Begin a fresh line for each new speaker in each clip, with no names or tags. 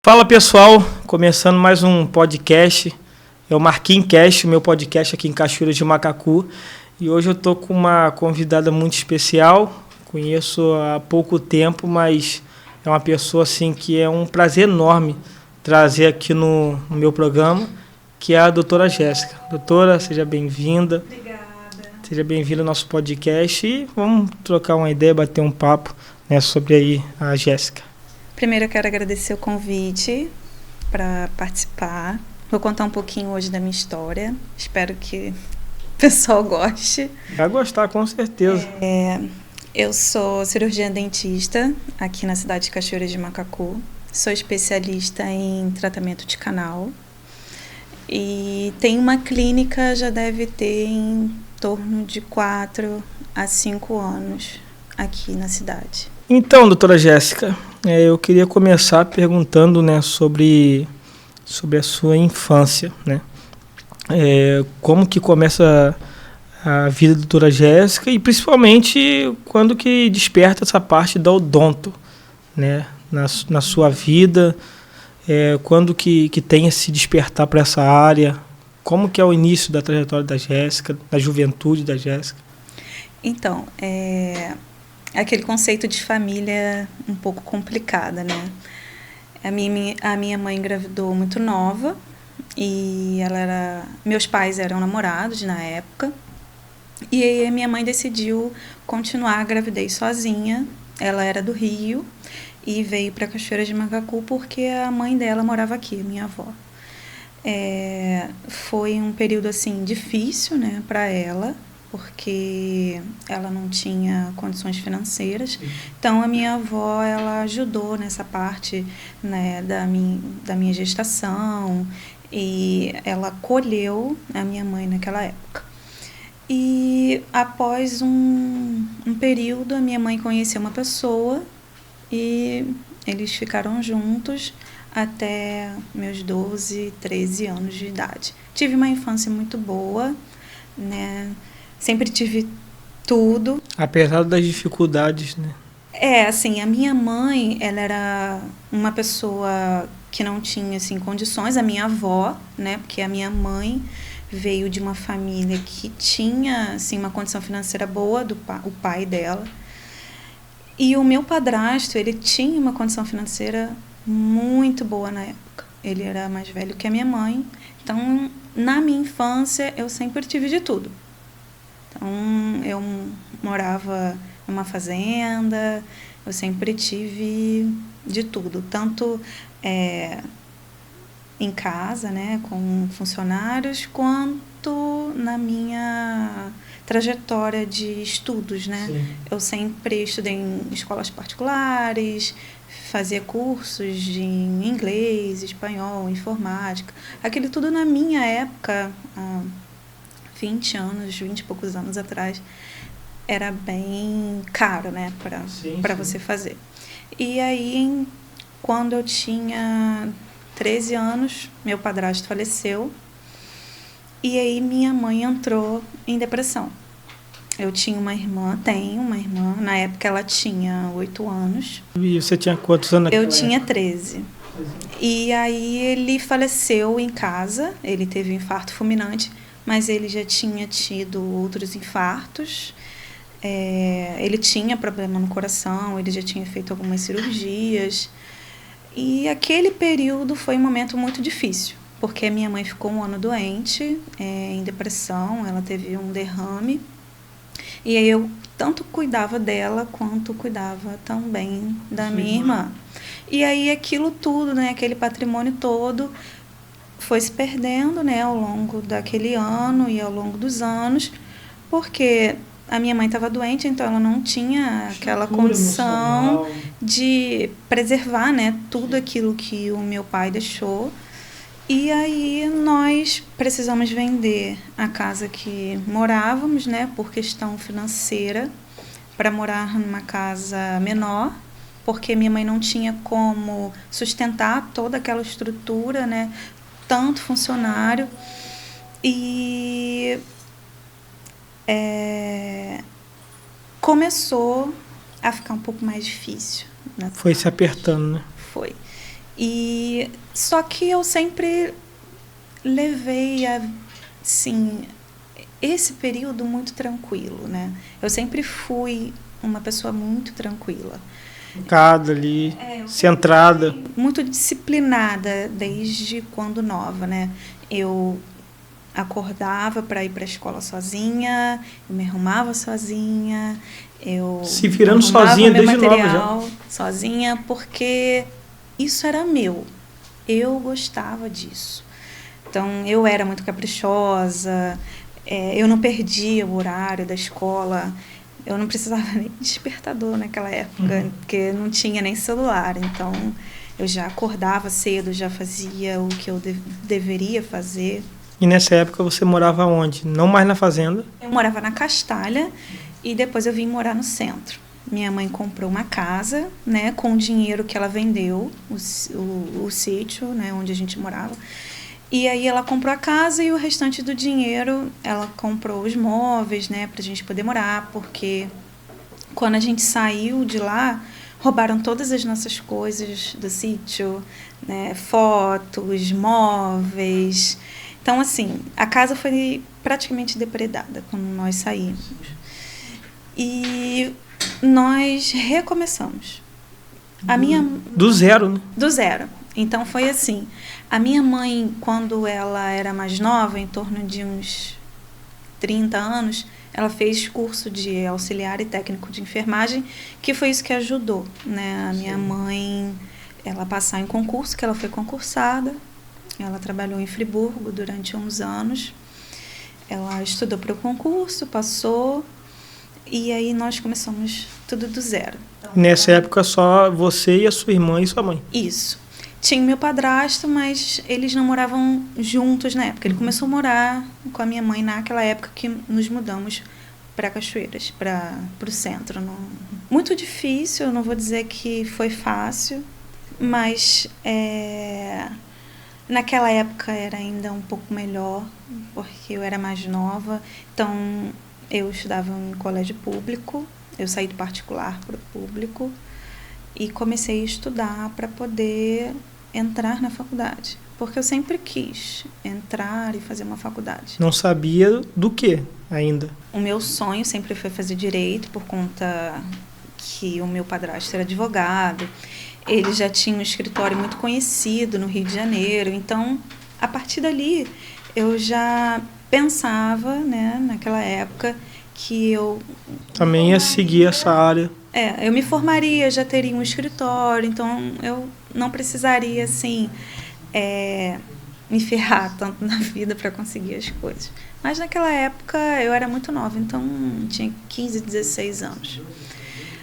Fala pessoal, começando mais um podcast, é o Marquinhos Cast, meu podcast aqui em Cachoeira de Macacu. E hoje eu estou com uma convidada muito especial, conheço há pouco tempo, mas é uma pessoa assim que é um prazer enorme trazer aqui no meu programa, que é a doutora Jéssica. Doutora, seja bem-vinda.
Obrigada.
Seja bem-vinda ao nosso podcast e vamos trocar uma ideia, bater um papo, né, sobre aí a Jéssica.
Primeiro eu quero agradecer o convite para participar. Vou contar um pouquinho hoje da minha história. Espero que o pessoal goste.
Vai gostar, com certeza.
Eu sou cirurgiã dentista aqui na cidade de Cachoeira de Macacu. Sou especialista em tratamento de canal. E tenho uma clínica, já deve ter em torno de 4 a 5 anos aqui na cidade.
Então, doutora Jéssica, eu queria começar perguntando, né, sobre a sua infância, né? Como que começa a vida da doutora Jéssica e principalmente quando que desperta essa parte da odonto, né, na sua vida, quando que tem esse despertar para essa área, como que é o início da trajetória da Jéssica, da juventude da Jéssica?
Então, aquele conceito de família um pouco complicada, né? A minha mãe engravidou muito nova e meus pais eram namorados na época. E aí a minha mãe decidiu continuar a gravidez sozinha. Ela era do Rio e veio para Cachoeira de Macacu porque a mãe dela morava aqui, a minha avó. Foi um período assim difícil, né, para ela, porque ela não tinha condições financeiras. Então a minha avó, ela ajudou nessa parte, né, da minha gestação, e ela acolheu a minha mãe naquela época. E após um período, a minha mãe conheceu uma pessoa e eles ficaram juntos até meus 12, 13 anos de idade. Tive uma infância muito boa, né? Sempre tive tudo.
Apesar das dificuldades, né?
Assim, a minha mãe, ela era uma pessoa que não tinha, assim, condições. A minha avó, né? Porque a minha mãe veio de uma família que tinha, assim, uma condição financeira boa, o pai dela. E o meu padrasto, ele tinha uma condição financeira muito boa na época. Ele era mais velho que a minha mãe. Então, na minha infância, eu sempre tive de tudo. Então, eu morava numa fazenda, eu sempre tive de tudo, tanto em casa, né, com funcionários, quanto na minha trajetória de estudos, né?
Sim.
Eu sempre estudei em escolas particulares, fazia cursos de inglês, espanhol, informática, aquilo tudo na minha época, 20 e poucos anos atrás, era bem caro, né, para você fazer. E aí, quando eu tinha 13 anos, meu padrasto faleceu, e aí minha mãe entrou em depressão. Eu tenho uma irmã, na época ela tinha 8 anos.
E você tinha quantos anos?
Eu tinha 13. E aí ele faleceu em casa, ele teve um infarto fulminante, mas ele já tinha tido outros infartos, ele tinha problema no coração, ele já tinha feito algumas cirurgias. E aquele período foi um momento muito difícil, porque a minha mãe ficou um ano doente, em depressão, ela teve um derrame. E aí eu tanto cuidava dela, quanto cuidava também da minha irmã. E aí aquilo tudo, né, aquele patrimônio todo, foi se perdendo, né, ao longo daquele ano e ao longo dos anos, porque a minha mãe estava doente, então ela não tinha aquela condição de preservar, né, tudo aquilo que o meu pai deixou. E aí nós precisamos vender a casa que morávamos, né, por questão financeira, para morar numa casa menor, porque minha mãe não tinha como sustentar toda aquela estrutura, né, tanto funcionário. E começou a ficar um pouco mais difícil, né?
Foi se apertando, né?
Foi. E só que eu sempre levei assim, esse período muito tranquilo, né? Eu sempre fui uma pessoa muito tranquila.
Focada ali, centrada.
Muito disciplinada desde quando nova, né? Eu acordava para ir para a escola sozinha, eu me arrumava sozinha, eu
se virando
arrumava
sozinha
meu
desde
material
nova já.
sozinha, porque isso era meu. Eu gostava disso. Então, eu era muito caprichosa, eu não perdia o horário da escola, eu não precisava nem de despertador naquela época, porque não tinha nem celular. Então, eu já acordava cedo, já fazia o que eu deveria fazer.
E nessa época você morava onde? Não mais na fazenda?
Eu morava na Castalha e depois eu vim morar no centro. Minha mãe comprou uma casa, né, com o dinheiro que ela vendeu, o sítio, né, onde a gente morava. E aí ela comprou a casa e o restante do dinheiro ela comprou os móveis, né, pra gente poder morar, porque quando a gente saiu de lá, roubaram todas as nossas coisas do sítio, né, fotos, móveis. Então, assim, a casa foi praticamente depredada quando nós saímos. E nós recomeçamos.
Do zero, né?
Do zero. Então, foi assim. A minha mãe, quando ela era mais nova, em torno de uns 30 anos, ela fez curso de auxiliar e técnico de enfermagem, que foi isso que ajudou, né? A minha mãe, ela passar em concurso, que ela foi concursada. Ela trabalhou em Friburgo durante uns anos. Ela estudou para o concurso, passou, e aí nós começamos tudo do zero.
Nessa época só você e a sua irmã e sua mãe.
Isso. Tinha meu padrasto, mas eles não moravam juntos na época. Ele começou a morar com a minha mãe naquela época que nos mudamos para Cachoeiras, para o centro. Muito difícil, eu não vou dizer que foi fácil, mas naquela época era ainda um pouco melhor, porque eu era mais nova. Então, eu estudava em colégio público, eu saí do particular para o público e comecei a estudar para poder entrar na faculdade. Porque eu sempre quis entrar e fazer uma faculdade.
Não sabia do que ainda?
O meu sonho sempre foi fazer direito, por conta que o meu padrasto era advogado. Ele já tinha um escritório muito conhecido no Rio de Janeiro. Então, a partir dali, eu já pensava, né, naquela época, que eu
também ia seguir essa área.
Eu me formaria, já teria um escritório, então eu não precisaria, assim, me ferrar tanto na vida para conseguir as coisas. Mas naquela época eu era muito nova, então tinha 15, 16 anos.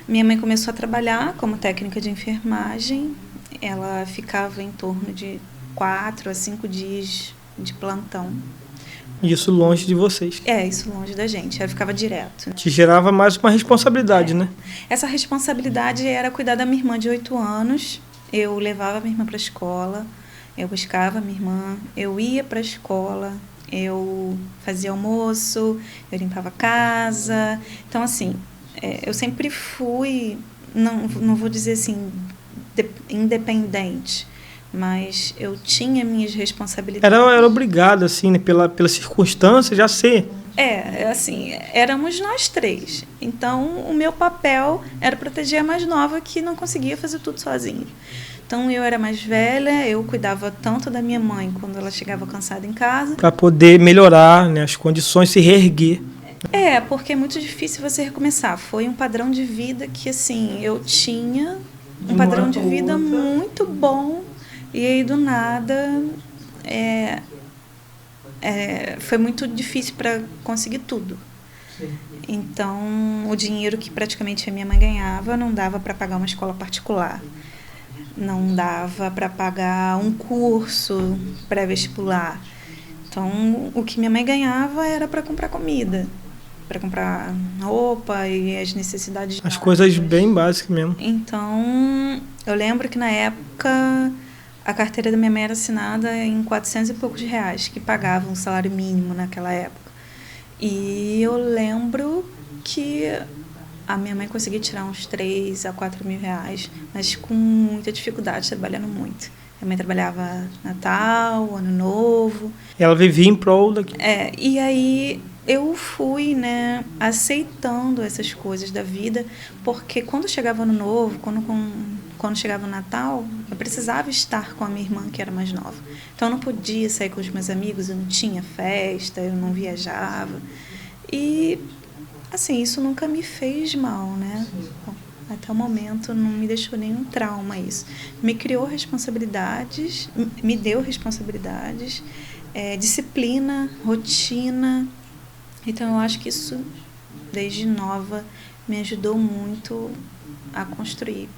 Minha mãe começou a trabalhar como técnica de enfermagem. Ela ficava em torno de 4 a 5 dias de plantão.
Isso longe de vocês.
Isso longe da gente. Ela ficava direto.
Te gerava mais uma responsabilidade, né?
Essa responsabilidade era cuidar da minha irmã de 8 anos. Eu levava a minha irmã para a escola, eu buscava a minha irmã, eu ia para a escola, eu fazia almoço, eu limpava a casa. Então, assim, eu sempre fui, não vou dizer assim, independente, mas eu tinha minhas responsabilidades.
Era obrigada, assim, né, pela circunstância, já ser.
Assim, éramos nós 3. Então, o meu papel era proteger a mais nova, que não conseguia fazer tudo sozinha. Então, eu era mais velha, eu cuidava tanto da minha mãe quando ela chegava cansada em casa.
Para poder melhorar, né, as condições, se reerguer.
Porque é muito difícil você recomeçar. Foi um padrão de vida que, assim, eu tinha um padrão de vida muito bom. E aí, do nada, foi muito difícil para conseguir tudo. Sim. Então, o dinheiro que praticamente a minha mãe ganhava não dava para pagar uma escola particular. Não dava para pagar um curso pré-vestibular. Então, o que minha mãe ganhava era para comprar comida, para comprar roupa e as necessidades.
As coisas bem básicas mesmo.
Então, eu lembro que na época a carteira da minha mãe era assinada em 400 e poucos reais, que pagavam o salário mínimo naquela época. E eu lembro que a minha mãe conseguia tirar uns 3 a 4 mil reais, mas com muita dificuldade, trabalhando muito. Minha mãe trabalhava Natal, Ano Novo.
Ela vivia em prol daquilo.
E aí eu fui, né, aceitando essas coisas da vida, porque quando chegava Ano Novo, quando chegava o Natal, eu precisava estar com a minha irmã, que era mais nova. Então eu não podia sair com os meus amigos, eu não tinha festa, eu não viajava. E, assim, isso nunca me fez mal, né? Até o momento não me deixou nenhum trauma isso. Me criou responsabilidades, me deu responsabilidades, disciplina, rotina. Então eu acho que isso, desde nova, me ajudou muito a construir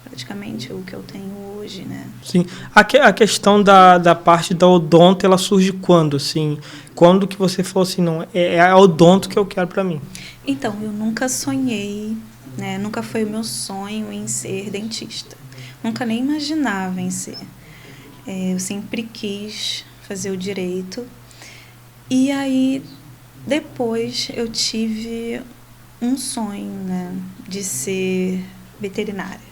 praticamente o que eu tenho hoje, né?
Sim. A questão da parte da odonto, ela surge quando, assim? Quando que você falou assim, não, é a odonto que eu quero para mim?
Então, eu nunca sonhei, né? Nunca foi o meu sonho em ser dentista. Nunca nem imaginava em ser. Eu sempre quis fazer o direito. E aí, depois, eu tive um sonho, né, de ser veterinária.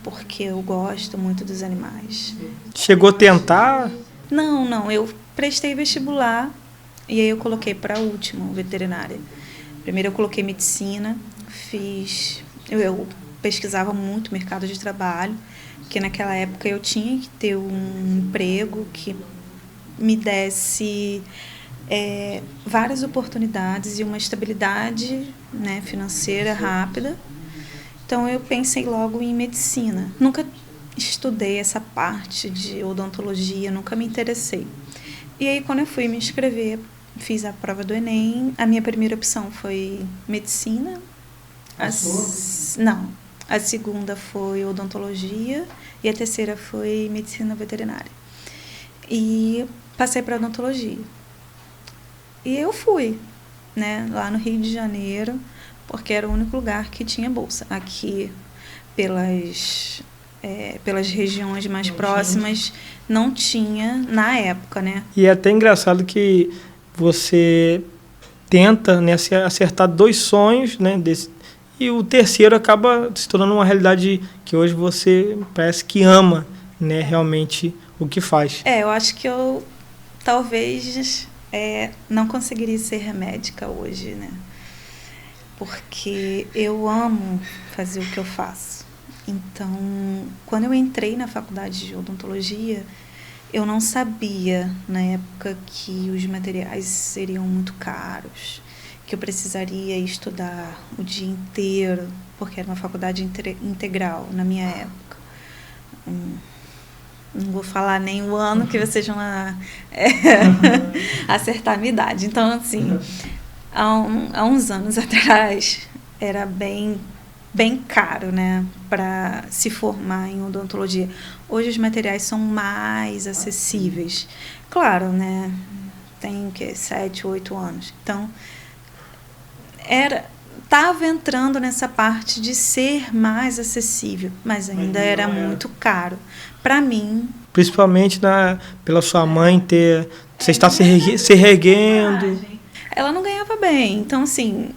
Porque eu gosto muito dos animais.
Chegou a tentar?
Não. Eu prestei vestibular e aí eu coloquei para último veterinária. Primeiro eu coloquei medicina, eu pesquisava muito mercado de trabalho, porque naquela época eu tinha que ter um emprego que me desse várias oportunidades e uma estabilidade, né, financeira rápida. Então eu pensei logo em medicina. Nunca estudei essa parte de odontologia, nunca me interessei. E aí quando eu fui me inscrever, fiz a prova do Enem, a minha primeira opção foi medicina. A segunda foi odontologia e a terceira foi medicina veterinária. E passei para odontologia. E eu fui, né, lá no Rio de Janeiro, porque era o único lugar que tinha bolsa. Aqui, pelas regiões mais próximas, não tinha na época, né?
E é até engraçado que você tenta, né, acertar 2 sonhos, né, e o terceiro acaba se tornando uma realidade que hoje você parece que ama, né, realmente o que faz.
Eu acho que eu talvez não conseguiria ser médica hoje, né? Porque eu amo fazer o que eu faço. Então, quando eu entrei na faculdade de odontologia, eu não sabia, na época, que os materiais seriam muito caros, que eu precisaria estudar o dia inteiro, porque era uma faculdade integral na minha época. Não vou falar nem o ano que vocês vão acertar a minha idade. Então, assim, há uns anos atrás, era bem caro, né, para se formar em odontologia. Hoje os materiais são mais acessíveis. Claro, né, tem 7, 8 anos. Então, estava entrando nessa parte de ser mais acessível, mas ainda era muito caro. Para mim...
Principalmente pela sua mãe você está se reerguendo.
Ela não ganhava bem. Então, assim,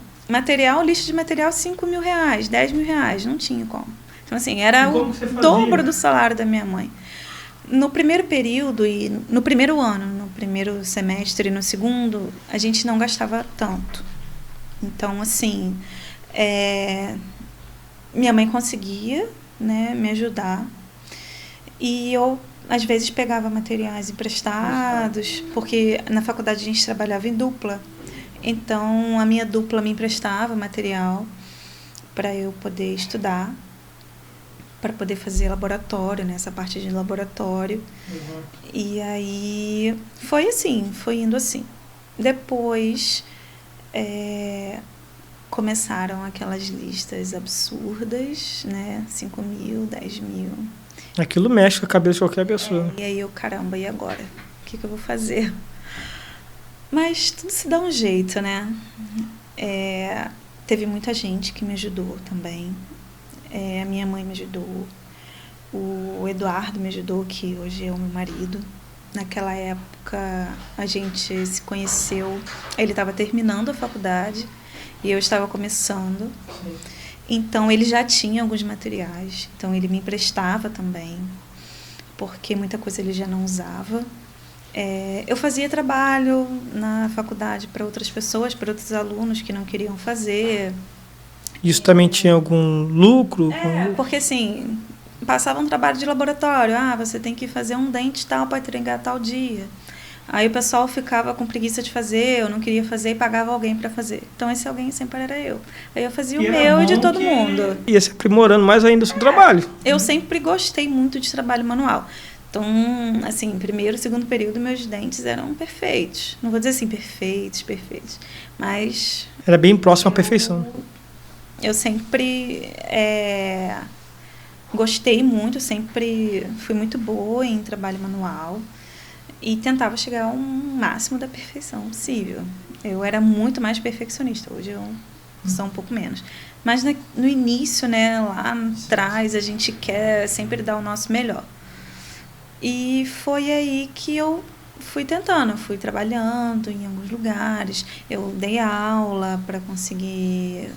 lixo de material, R$5.000, R$10.000, não tinha como. Então, assim, era o dobro do salário da minha mãe. No primeiro período, e no primeiro ano, no primeiro semestre e no segundo, a gente não gastava tanto. Então, assim, minha mãe conseguia, né, me ajudar. E eu, às vezes, pegava materiais emprestados, porque na faculdade a gente trabalhava em dupla. Então, a minha dupla me emprestava material para eu poder estudar, para poder fazer laboratório, né, essa parte de laboratório. Uhum. E aí, foi indo assim. Depois, começaram aquelas listas absurdas, né, 5.000, 10.000.
Aquilo mexe com a cabeça de qualquer pessoa.
E aí caramba, e agora? O que eu vou fazer? Mas tudo se dá um jeito, né? Teve muita gente que me ajudou também. A minha mãe me ajudou. O Eduardo me ajudou, que hoje é o meu marido. Naquela época, a gente se conheceu. Ele estava terminando a faculdade e eu estava começando. Sim. Então, ele já tinha alguns materiais. Então, ele me emprestava também. porque muita coisa ele já não usava. Eu fazia trabalho na faculdade para outras pessoas, para outros alunos que não queriam fazer.
Isso também tinha algum lucro?
Porque assim, passava um trabalho de laboratório. Você tem que fazer um dente tal para entregar tal dia. Aí o pessoal ficava com preguiça de fazer, eu não queria fazer e pagava alguém para fazer. Então esse alguém sempre era eu. Aí eu fazia o meu e de todo mundo.
Ia se aprimorando mais ainda o seu trabalho.
Eu sempre gostei muito de trabalho manual. Então, assim, primeiro, segundo período, meus dentes eram perfeitos. Não vou dizer assim, perfeitos, mas...
Era bem próximo à perfeição.
Eu sempre gostei muito, sempre fui muito boa em trabalho manual e tentava chegar ao máximo da perfeição possível. Eu era muito mais perfeccionista, hoje eu sou um pouco menos. Mas no início, né, lá atrás, a gente quer sempre dar o nosso melhor. E foi aí que eu fui tentando, fui trabalhando em alguns lugares. Eu dei aula para conseguir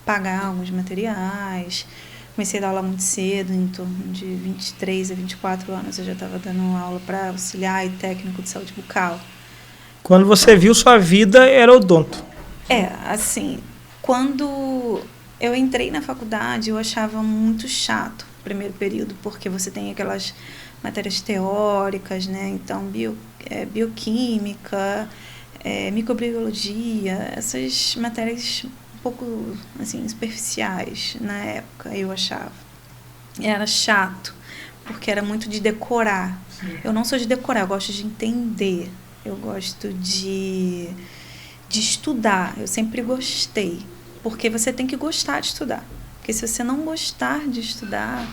pagar alguns materiais. Comecei a dar aula muito cedo, em torno de 23 a 24 anos. Eu já estava dando aula para auxiliar e técnico de saúde bucal.
Quando você viu sua vida, era odonto.
Assim, quando eu entrei na faculdade, eu achava muito chato o primeiro período, porque você tem aquelas matérias teóricas, né? Então, bioquímica, microbiologia, essas matérias um pouco assim, superficiais na época, eu achava. Era chato, porque era muito de decorar. Sim. Eu não sou de decorar, eu gosto de entender. Eu gosto de estudar, eu sempre gostei. Porque você tem que gostar de estudar. Porque se você não gostar de estudar,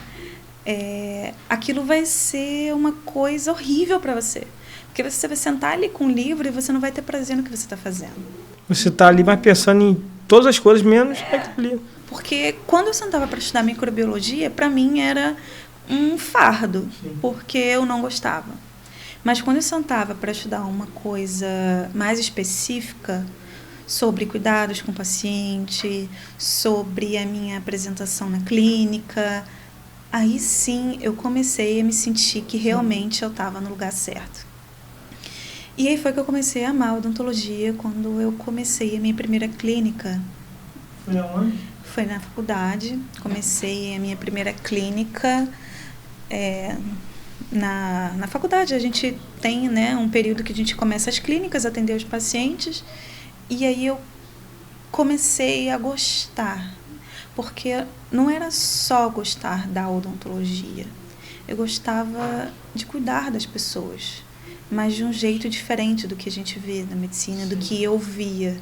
aquilo vai ser uma coisa horrível para você. Porque você vai sentar ali com o livro e você não vai ter prazer no que você está fazendo.
Você está ali mais pensando em todas as coisas, menos aquilo ali.
Porque quando eu sentava para estudar microbiologia, para mim era um fardo. Sim. Porque eu não gostava. Mas quando eu sentava para estudar uma coisa mais específica, sobre cuidados com o paciente, sobre a minha apresentação na clínica, aí sim eu comecei a me sentir que realmente eu estava no lugar certo. E aí foi que eu comecei a amar a odontologia, quando eu comecei a minha primeira clínica.
Foi aonde?
Foi na faculdade. Comecei a minha primeira clínica na faculdade. A gente tem, né, um período que a gente começa as clínicas, atender os pacientes. E aí eu comecei a gostar, porque não era só gostar da odontologia. Eu gostava de cuidar das pessoas, mas de um jeito diferente do que a gente vê na medicina, do que eu via.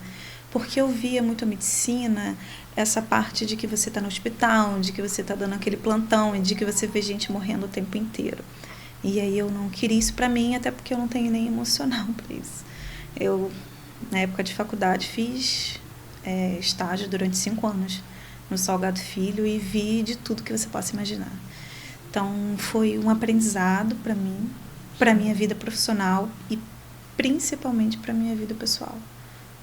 Porque eu via muito a medicina, essa parte de que você está no hospital, de que você está dando aquele plantão e de que você vê gente morrendo o tempo inteiro. E aí eu não queria isso para mim, até porque eu não tenho nem emocional para isso. Eu, na época de faculdade, fiz estágio durante 5 anos no Salgado Filho e vi de tudo que você possa imaginar. Então, foi um aprendizado para mim, para a minha vida profissional e principalmente para a minha vida pessoal.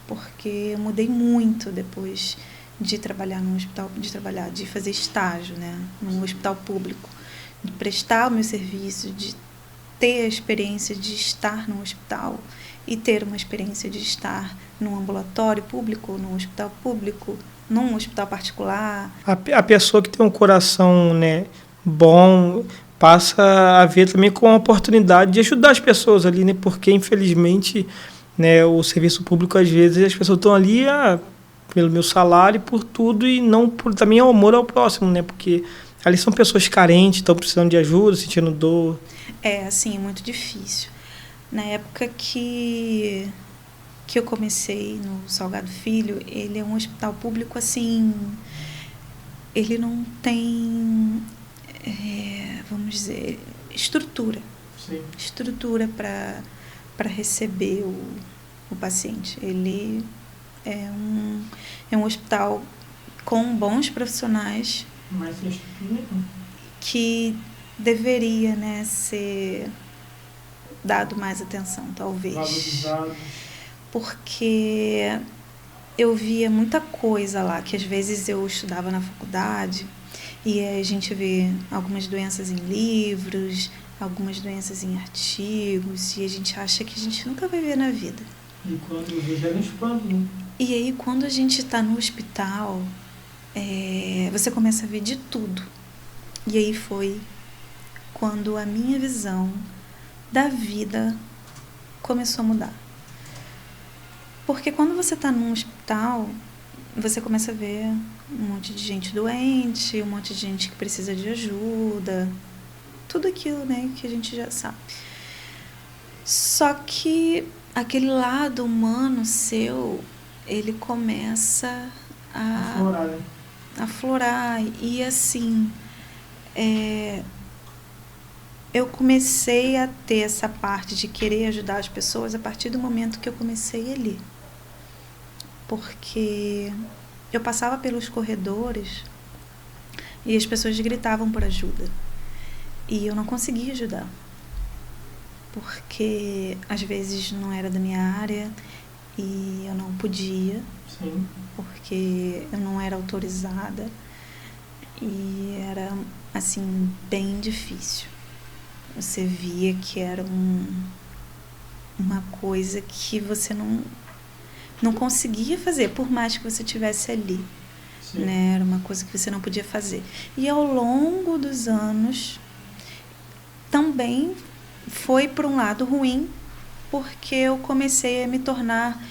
Porque eu mudei muito depois de trabalhar num hospital, de fazer estágio, né, num hospital público, de prestar o meu serviço, de ter a experiência de estar num hospital e ter uma experiência de estar num ambulatório público, num hospital público, num hospital particular.
A pessoa que tem um coração, né, bom passa a ver também como uma oportunidade de ajudar as pessoas ali, né, porque infelizmente, né, o serviço público às vezes as pessoas estão ali pelo meu salário, por tudo e não por também o amor ao próximo, né, porque ali são pessoas carentes, estão precisando de ajuda, sentindo dor.
Assim, é muito difícil. Na época que eu comecei no Salgado Filho, ele é um hospital público, assim, ele não tem, vamos dizer, estrutura. Sim. Estrutura para receber o paciente. Ele é um hospital com bons profissionais,
mas sem estrutura,
que deveria, né, ser dado mais atenção, talvez.
Valorizado.
Porque eu via muita coisa lá, que às vezes eu estudava na faculdade e a gente vê algumas doenças em livros, algumas doenças em artigos, e a gente acha que a gente nunca vai ver na vida.
E quando gera um espanto, né?
E aí, quando a gente está no hospital, você começa a ver de tudo. E aí foi quando a minha visão da vida começou a mudar. Porque quando você está num hospital, você começa a ver um monte de gente doente, um monte de gente que precisa de ajuda, tudo aquilo, né, que a gente já sabe. Só que aquele lado humano seu, ele começa a aflorar. E assim, eu comecei a ter essa parte de querer ajudar as pessoas a partir do momento que eu comecei a ler. Porque eu passava pelos corredores e as pessoas gritavam por ajuda. E eu não conseguia ajudar. Porque às vezes não era da minha área e eu não podia.
Sim.
Porque eu não era autorizada. E era, assim, bem difícil. Você via que era uma coisa que você não conseguia fazer, por mais que você estivesse ali. Né? Era uma coisa que você não podia fazer. E ao longo dos anos, também foi por um lado ruim, porque eu comecei a me tornar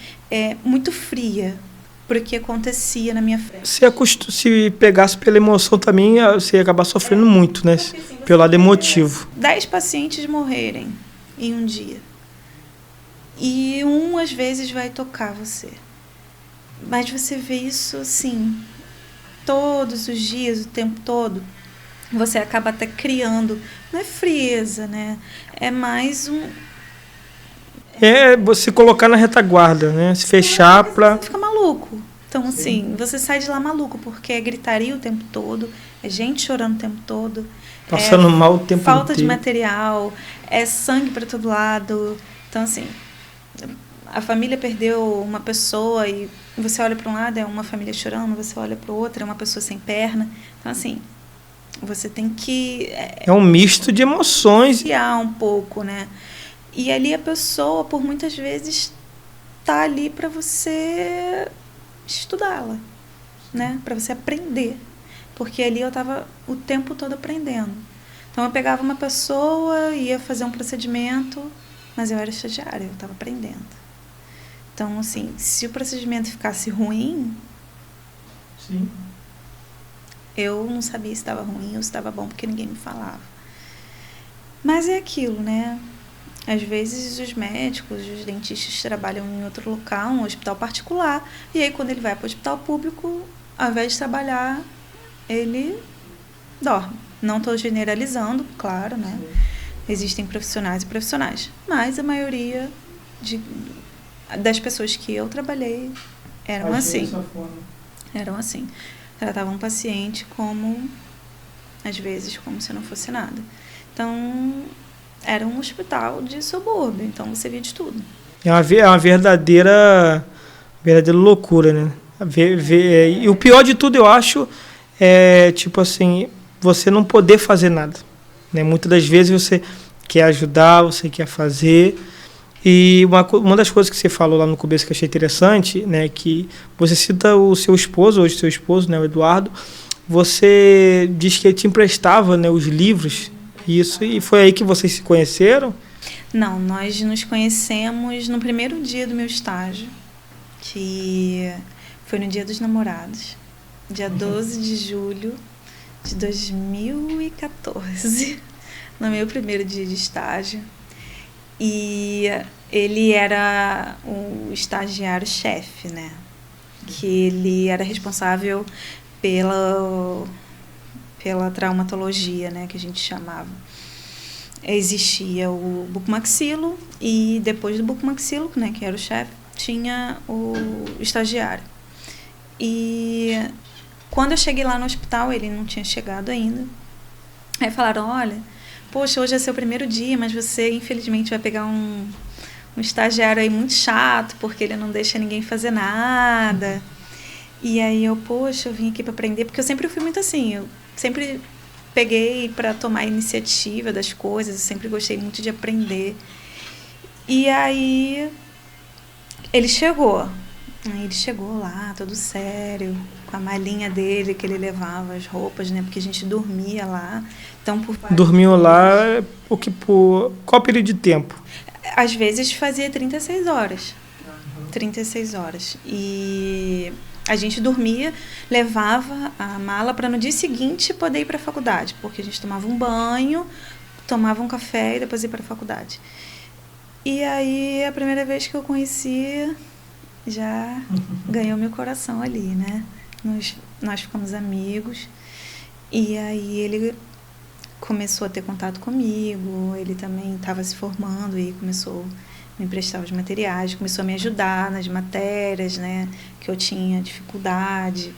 muito fria para o que acontecia na minha frente.
Se pegasse pela emoção também, você ia acabar sofrendo muito, né? Porque, assim, pelo lado emotivo.
10 pacientes morrerem em um dia. E às vezes vai tocar você. Mas você vê isso, assim, todos os dias, o tempo todo. Você acaba até criando, não é frieza, né? É mais
você colocar na retaguarda, né? Se fechar pra...
Você fica maluco. Então, assim, você sai de lá maluco, porque é gritaria o tempo todo, é gente chorando o tempo todo.
Passando mal o tempo inteiro.
Falta de material, é sangue para todo lado. Então, assim, a família perdeu uma pessoa e você olha para um lado, é uma família chorando, você olha para o outro, é uma pessoa sem perna. Então, assim, você tem que...
É um misto de emoções.
Um pouco, né? E ali a pessoa, por muitas vezes, tá ali para você estudá-la, né? Para você aprender. Porque ali eu estava o tempo todo aprendendo. Então eu pegava uma pessoa, ia fazer um procedimento, mas eu era estagiária, eu estava aprendendo. Então, assim, se o procedimento ficasse ruim,
sim,
eu não sabia se estava ruim ou se estava bom, porque ninguém me falava. Mas é aquilo, né? Às vezes os médicos, os dentistas trabalham em outro local, um hospital particular, e aí quando ele vai para o hospital público, ao invés de trabalhar, ele dorme. Não estou generalizando, claro, né? Sim. Existem profissionais e profissionais, mas a maioria das pessoas que eu trabalhei eram assim. Eram assim. Tratavam o paciente como, às vezes, como se não fosse nada. Então, era um hospital de subúrbio, então você via de tudo.
É uma verdadeira loucura, né? E o pior de tudo, eu acho, é, tipo assim, você não poder fazer nada, né? Muitas das vezes você quer ajudar, você quer fazer. E uma das coisas que você falou lá no começo que eu achei interessante, né, que você cita o seu esposo, hoje seu esposo, né, o Eduardo, você diz que ele te emprestava, né, os livros, e foi aí que vocês se conheceram?
Não, nós nos conhecemos no primeiro dia do meu estágio, que foi no Dia dos Namorados, dia 12 de julho de 2014, no meu primeiro dia de estágio. E ele era o estagiário-chefe, né? Que ele era responsável pela traumatologia, né? Que a gente chamava. Existia o bucomaxilo e depois do bucomaxilo, né? Que era o chefe, tinha o estagiário. E quando eu cheguei lá no hospital, ele não tinha chegado ainda. Aí falaram, olha... Poxa, hoje é seu primeiro dia, mas você, infelizmente, vai pegar um estagiário aí muito chato, porque ele não deixa ninguém fazer nada. E aí eu vim aqui para aprender, porque eu sempre fui muito assim, eu sempre peguei para tomar a iniciativa das coisas, eu sempre gostei muito de aprender. E aí ele chegou lá, todo sério, com a malinha dele, que ele levava as roupas, né? Porque a gente dormia lá. Então,
Dormiam lá por qual período de tempo?
Às vezes fazia 36 horas. 36 horas. E a gente dormia, levava a mala para no dia seguinte poder ir para a faculdade, porque a gente tomava um banho, tomava um café e depois ia para a faculdade. E aí, a primeira vez que eu conheci, já ganhou meu coração ali, né? Nós ficamos amigos. E aí, ele começou a ter contato comigo. Ele também estava se formando e começou a me emprestar os materiais. Começou a me ajudar nas matérias, né? Que eu tinha dificuldade.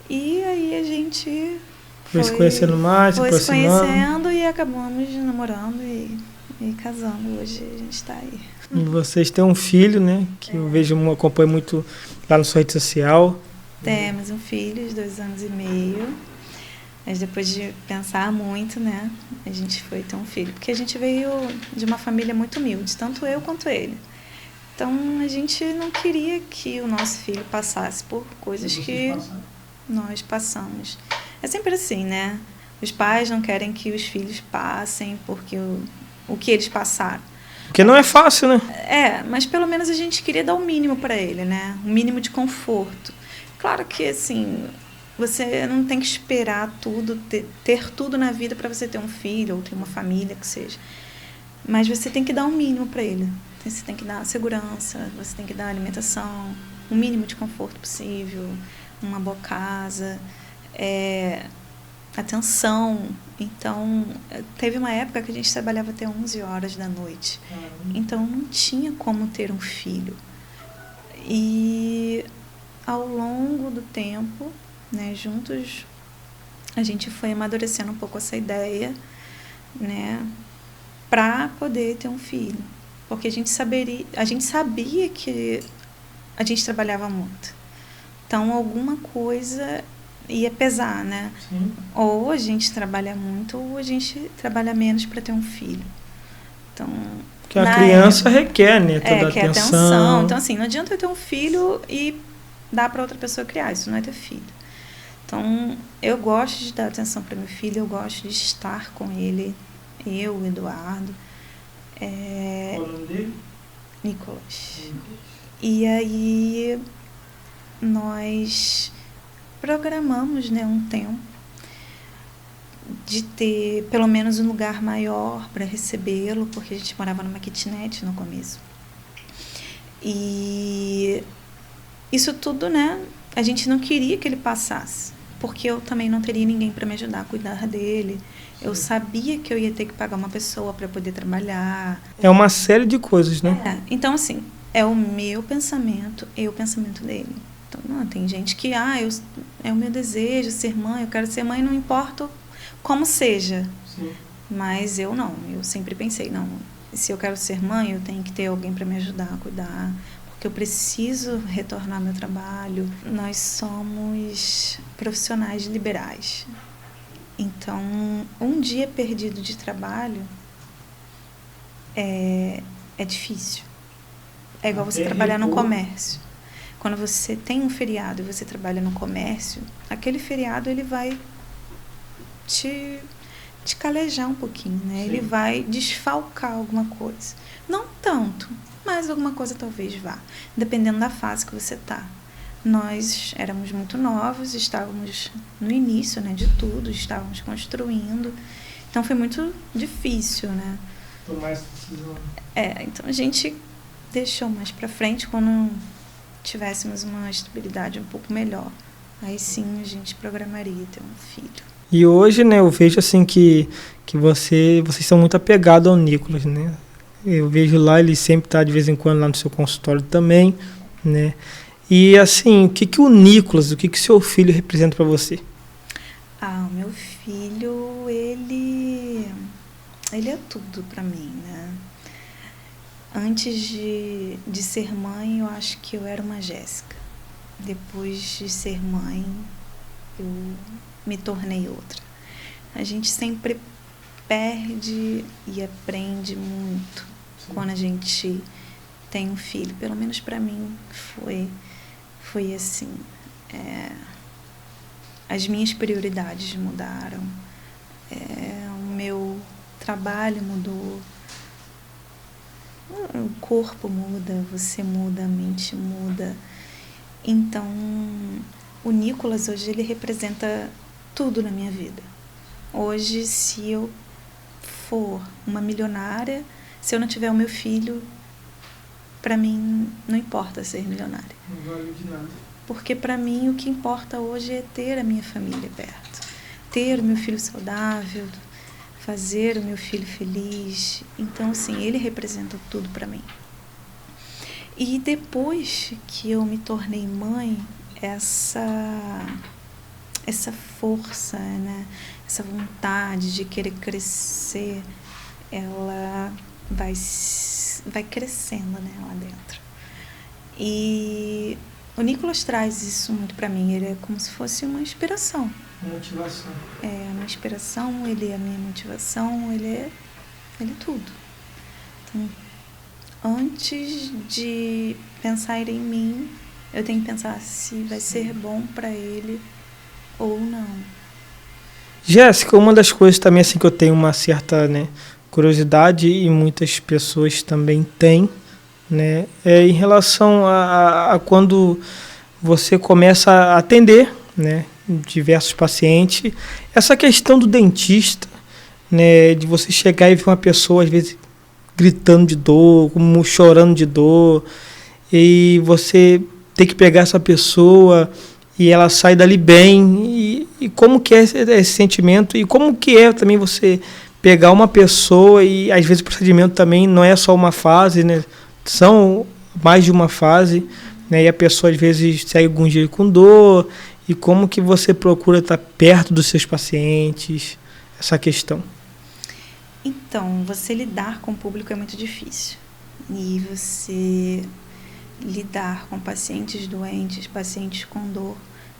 E aí, a gente
foi se conhecendo mais, se aproximando.
Foi se conhecendo e acabamos namorando e casando. Hoje a gente está aí.
E vocês têm um filho, né? Que eu vejo, acompanho muito lá na sua rede social.
Temos um filho de 2 anos e meio. Mas depois de pensar muito, né? A gente foi ter um filho. Porque a gente veio de uma família muito humilde, tanto eu quanto ele. Então a gente não queria que o nosso filho passasse por coisas que nós passamos. É sempre assim, né? Os pais não querem que os filhos passem porque o que eles passaram.
Porque não é fácil, né?
Mas pelo menos a gente queria dar o mínimo para ele, né? Um mínimo de conforto. Claro que, assim, você não tem que esperar tudo, ter tudo na vida para você ter um filho ou ter uma família, que seja. Mas você tem que dar um mínimo para ele. Você tem que dar segurança, você tem que dar alimentação, o mínimo de conforto possível, uma boa casa, atenção. Então, teve uma época que a gente trabalhava até 11 horas da noite. Então, não tinha como ter um filho. E ao longo do tempo, né, juntos, a gente foi amadurecendo um pouco essa ideia, né, para poder ter um filho. Porque a gente sabia que a gente trabalhava muito. Então, alguma coisa ia pesar, né?
Sim.
Ou a gente trabalha muito, ou a gente trabalha menos para ter um filho. Então,
porque a criança requer, né? Toda
quer
atenção.
Então, assim, não adianta eu ter um filho e dar para outra pessoa criar. Isso não é ter filho. Então, eu gosto de dar atenção para meu filho, eu gosto de estar com ele, eu, o Eduardo.
Qual o nome dele?
Nicolas. E aí, nós programamos, né, um tempo de ter pelo menos um lugar maior para recebê-lo, porque a gente morava numa kitnet no começo. E isso tudo, né, a gente não queria que ele passasse, porque eu também não teria ninguém para me ajudar a cuidar dele. Sim. Eu sabia que eu ia ter que pagar uma pessoa para poder trabalhar.
É uma série de coisas, né?
Então, assim, é o meu pensamento e o pensamento dele. Então, não, tem gente que, é o meu desejo ser mãe, eu quero ser mãe, não importa como seja.
Sim.
Mas eu não, eu sempre pensei, não, se eu quero ser mãe, eu tenho que ter alguém para me ajudar a cuidar, porque eu preciso retornar ao meu trabalho. Nós somos profissionais liberais. Então, um dia perdido de trabalho é difícil. É igual você trabalhar no comércio. Quando você tem um feriado e você trabalha no comércio, aquele feriado ele vai te calejar um pouquinho, né? Sim. Ele vai desfalcar alguma coisa. Não tanto, mas alguma coisa talvez vá, dependendo da fase que você está. Nós éramos muito novos, estávamos no início, né, de tudo, estávamos construindo. Então foi muito difícil, né?
Tomar essa decisão.
Então a gente deixou mais para frente quando tivéssemos uma estabilidade um pouco melhor. Aí sim a gente programaria ter um filho.
E hoje, né, eu vejo assim que vocês são muito apegados ao Nicolas, né? Eu vejo lá, ele sempre está de vez em quando lá no seu consultório também, né? E assim, o que o Nicolas, o que seu filho representa para você?
O meu filho, ele é tudo para mim, né? Antes de ser mãe, eu acho que eu era uma Jéssica. Depois de ser mãe, eu me tornei outra. A gente sempre perde e aprende muito quando a gente tem um filho. Pelo menos para mim foi assim. As minhas prioridades mudaram. O meu trabalho mudou. O corpo muda, você muda, a mente muda. Então, o Nicolas hoje ele representa tudo na minha vida. Hoje, se eu for uma milionária, se eu não tiver o meu filho, para mim não importa ser milionária.
Não vale de nada.
Porque para mim o que importa hoje é ter a minha família perto, ter o meu filho saudável, fazer o meu filho feliz. Então, assim, ele representa tudo para mim. E depois que eu me tornei mãe, essa força, né? Essa vontade de querer crescer, ela vai crescendo, né, lá dentro. E o Nicolas traz isso muito para mim. Ele é como se fosse uma inspiração.
Motivação.
É uma inspiração, ele é a minha motivação, ele é tudo. Então, antes de pensar em mim, eu tenho que pensar se vai ser bom para ele ou não.
Jéssica, uma das coisas também assim que eu tenho uma certa, né, curiosidade e muitas pessoas também têm, né, é em relação a quando você começa a atender, né, diversos pacientes, essa questão do dentista, né, de você chegar e ver uma pessoa às vezes gritando de dor, como chorando de dor, e você ter que pegar essa pessoa e ela sai dali bem, e como que é esse sentimento, e como que é também você pegar uma pessoa, e às vezes o procedimento também não é só uma fase, né, são mais de uma fase, né, e a pessoa às vezes segue algum dia com dor, e como que você procura estar perto dos seus pacientes, essa questão?
Então, você lidar com o público é muito difícil. E você lidar com pacientes doentes, pacientes com dor,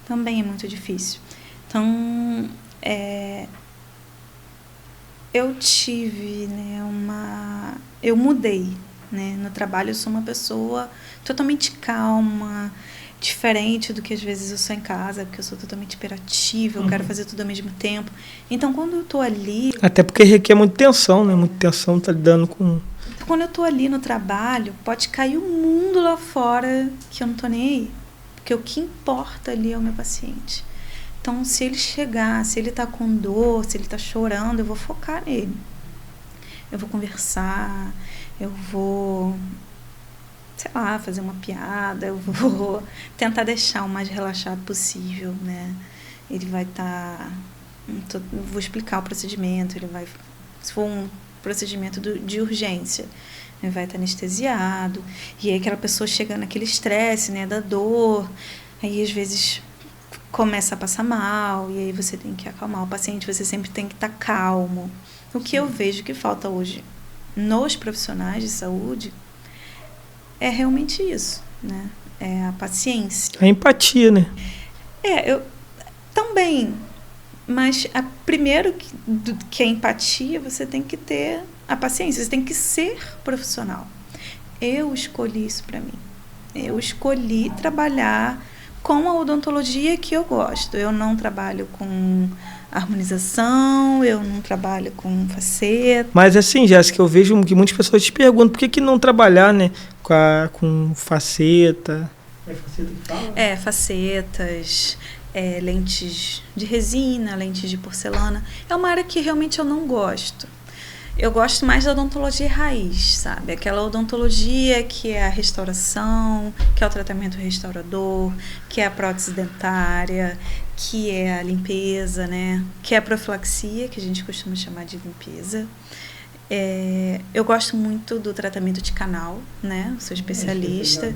também é muito difícil. Então, eu tive, né, eu mudei, né, no trabalho. Eu sou uma pessoa totalmente calma, diferente do que às vezes eu sou em casa, porque eu sou totalmente hiperativa, eu quero fazer tudo ao mesmo tempo. Então, quando eu tô ali...
Até porque requer muita tensão, né? Muita tensão tá lidando com...
Quando eu tô ali no trabalho, pode cair o mundo lá fora que eu não tô nem aí. Porque o que importa ali é o meu paciente. Então, se ele chegar, se ele tá com dor, se ele tá chorando, eu vou focar nele. Eu vou conversar, eu vou... sei lá, fazer uma piada, eu vou tentar deixar o mais relaxado possível, né? Ele vai estar... vou explicar o procedimento, ele vai... se for um procedimento de urgência, ele vai estar anestesiado, e aí aquela pessoa chega naquele estresse, né, da dor, aí às vezes começa a passar mal, e aí você tem que acalmar o paciente, você sempre tem que estar calmo. O que eu vejo que falta hoje nos profissionais de saúde é realmente isso, né? É a paciência.
A empatia, né?
Eu também, mas primeiro que a empatia, você tem que ter a paciência, você tem que ser profissional. Eu escolhi isso para mim. Eu escolhi trabalhar com a odontologia que eu gosto. Eu não trabalho com harmonização, eu não trabalho com faceta.
Mas assim, Jéssica, eu vejo que muitas pessoas te perguntam por que não trabalhar, né, com faceta. É faceta que fala?
Facetas, lentes de resina, lentes de porcelana. É uma área que realmente eu não gosto. Eu gosto mais da odontologia raiz, sabe? Aquela odontologia que é a restauração, que é o tratamento restaurador, que é a prótese dentária, que é a limpeza, né? Que é a profilaxia, que a gente costuma chamar de limpeza. Eu gosto muito do tratamento de canal, né? Sou especialista.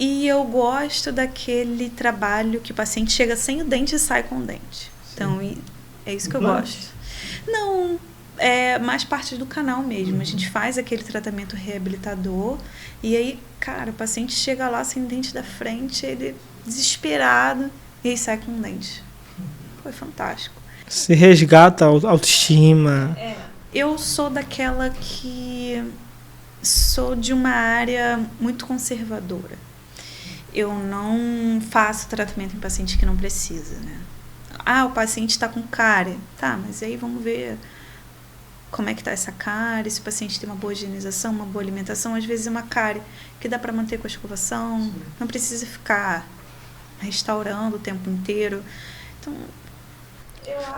E eu gosto daquele trabalho que o paciente chega sem o dente e sai com o dente. Sim. Então, é isso que eu gosto. Não... é mais parte do canal mesmo. A gente faz aquele tratamento reabilitador e aí, cara, o paciente chega lá sem dente da frente, ele desesperado, e aí sai com um dente. Foi fantástico.
Se resgata a autoestima.
Eu sou daquela que sou de uma área muito conservadora. Eu não faço tratamento em paciente que não precisa, né? O paciente está com cárie. Tá, mas aí vamos ver como é que está essa cárie, se o paciente tem uma boa higienização, uma boa alimentação. Às vezes é uma cárie que dá para manter com a escovação, sim, não precisa ficar restaurando o tempo inteiro. Então,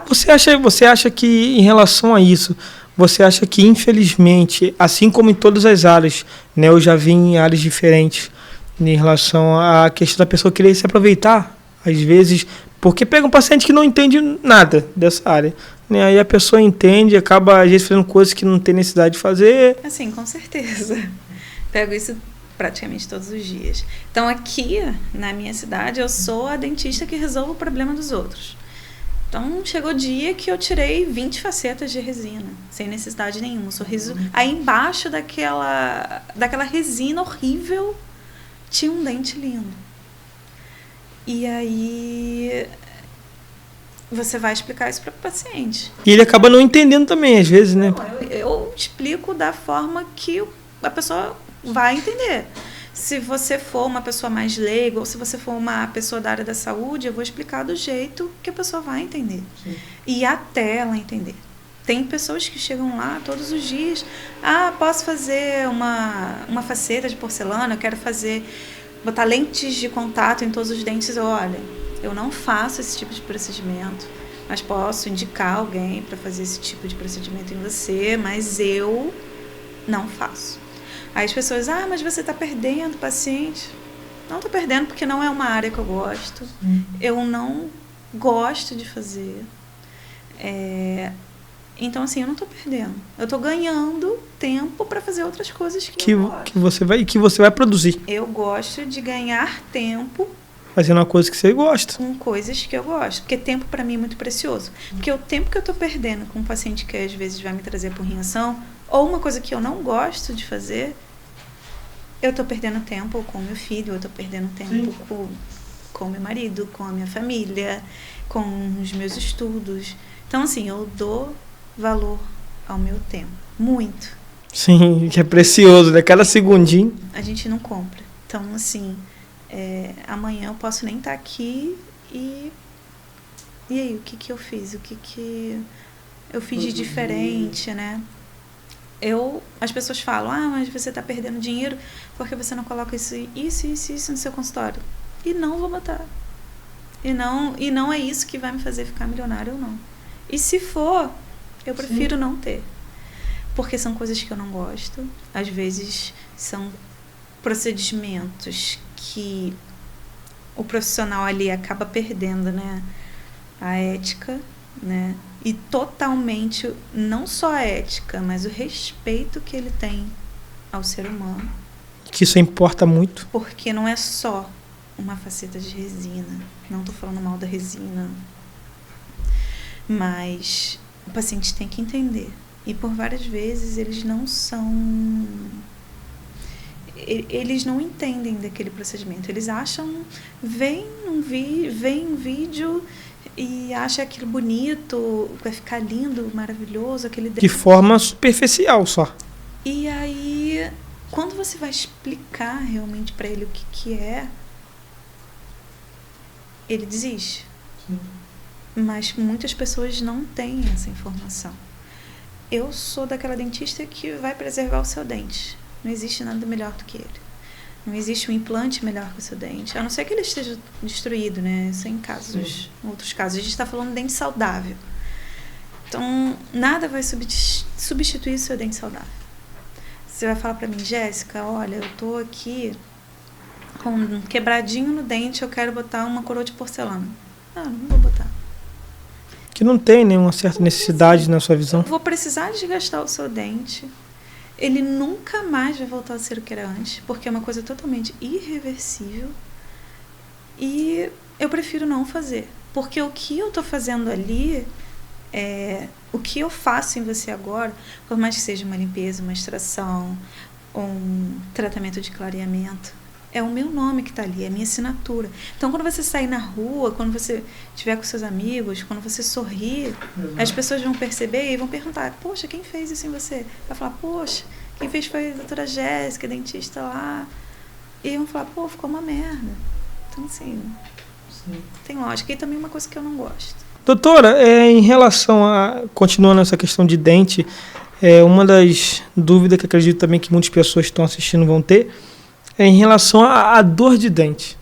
Você acha que, em relação a isso, você acha que, infelizmente, assim como em todas as áreas, né, eu já vi em áreas diferentes, em relação à questão da pessoa querer se aproveitar, às vezes, porque pega um paciente que não entende nada dessa área, né, aí a pessoa entende, acaba, às vezes, fazendo coisas que não tem necessidade de fazer.
Assim, com certeza. Pego isso praticamente todos os dias. Então, aqui, na minha cidade, eu sou a dentista que resolve o problema dos outros. Então, chegou o dia que eu tirei 20 facetas de resina, sem necessidade nenhuma. O sorriso, aí embaixo daquela resina horrível, tinha um dente lindo. E aí, você vai explicar isso para o paciente.
E ele acaba não entendendo também, às vezes, né?
Não, eu explico da forma que a pessoa vai entender. Se você for uma pessoa mais leiga ou se você for uma pessoa da área da saúde, eu vou explicar do jeito que a pessoa vai entender. Sim. E até ela entender. Tem pessoas que chegam lá todos os dias. Posso fazer uma faceta de porcelana, eu quero botar lentes de contato em todos os dentes. Olha, eu não faço esse tipo de procedimento, mas posso indicar alguém para fazer esse tipo de procedimento em você, mas eu não faço. Aí as pessoas, mas você está perdendo o paciente. Não estou perdendo porque não é uma área que eu gosto. Eu não gosto de fazer. Então, assim, eu não estou perdendo. Eu estou ganhando tempo para fazer outras coisas que eu gosto.
Que você vai produzir.
Eu gosto de ganhar tempo
fazendo uma coisa que você gosta.
Com coisas que eu gosto. Porque tempo, para mim, é muito precioso. Porque o tempo que eu estou perdendo com um paciente que, às vezes, vai me trazer por reação, ou uma coisa que eu não gosto de fazer, eu estou perdendo tempo com meu filho, eu estou perdendo tempo com meu marido, com a minha família, com os meus estudos. Então, assim, eu dou valor ao meu tempo. Muito.
Sim, que é precioso, né? Cada segundinho.
A gente não compra. Então, assim, amanhã eu posso nem estar aqui e aí, o que eu fiz? O que eu fiz de diferente, né? As pessoas falam, mas você está perdendo dinheiro porque você não coloca isso no seu consultório. E não vou botar. E não é isso que vai me fazer ficar milionário ou não. E se for, eu prefiro não ter. Porque são coisas que eu não gosto. Às vezes são procedimentos que o profissional ali acaba perdendo, né? A ética, né? E totalmente, não só a ética, mas o respeito que ele tem ao ser humano.
Que isso importa muito.
Porque não é só uma faceta de resina. Não estou falando mal da resina. Mas o paciente tem que entender. E por várias vezes eles não entendem daquele procedimento. Eles acham, veem um vídeo e acha aquilo bonito, vai ficar lindo, maravilhoso, aquele
de forma superficial só.
E aí, quando você vai explicar realmente para ele o que é, ele desiste. Sim. Mas muitas pessoas não têm essa informação. Eu sou daquela dentista que vai preservar o seu dente. Não existe nada melhor do que ele. Não existe um implante melhor que o seu dente. A não ser que ele esteja destruído, né? Isso é em outros casos. A gente está falando de dente saudável. Então, nada vai substituir o seu dente saudável. Você vai falar para mim, Jéssica, olha, eu tô aqui com um quebradinho no dente, eu quero botar uma coroa de porcelana. Não vou botar.
Que não tem nenhuma certa necessidade na sua visão.
Eu vou precisar desgastar o seu dente. Ele nunca mais vai voltar a ser o que era antes, porque é uma coisa totalmente irreversível. E eu prefiro não fazer. Porque o que eu estou fazendo ali, o que eu faço em você agora, por mais que seja uma limpeza, uma extração, um tratamento de clareamento, É o meu nome que está ali, é a minha assinatura. Então, quando você sair na rua, quando você estiver com seus amigos, quando você sorrir, as pessoas vão perceber e vão perguntar, poxa, quem fez isso em você? Vai falar, poxa, quem fez foi a doutora Jéssica, dentista lá. E vão falar, pô, ficou uma merda. Então, assim, tem lógica. E também uma coisa que eu não gosto.
Doutora, em relação a, continuando essa questão de dente, uma das dúvidas que acredito também que muitas pessoas que estão assistindo vão ter, é em relação à dor de dente.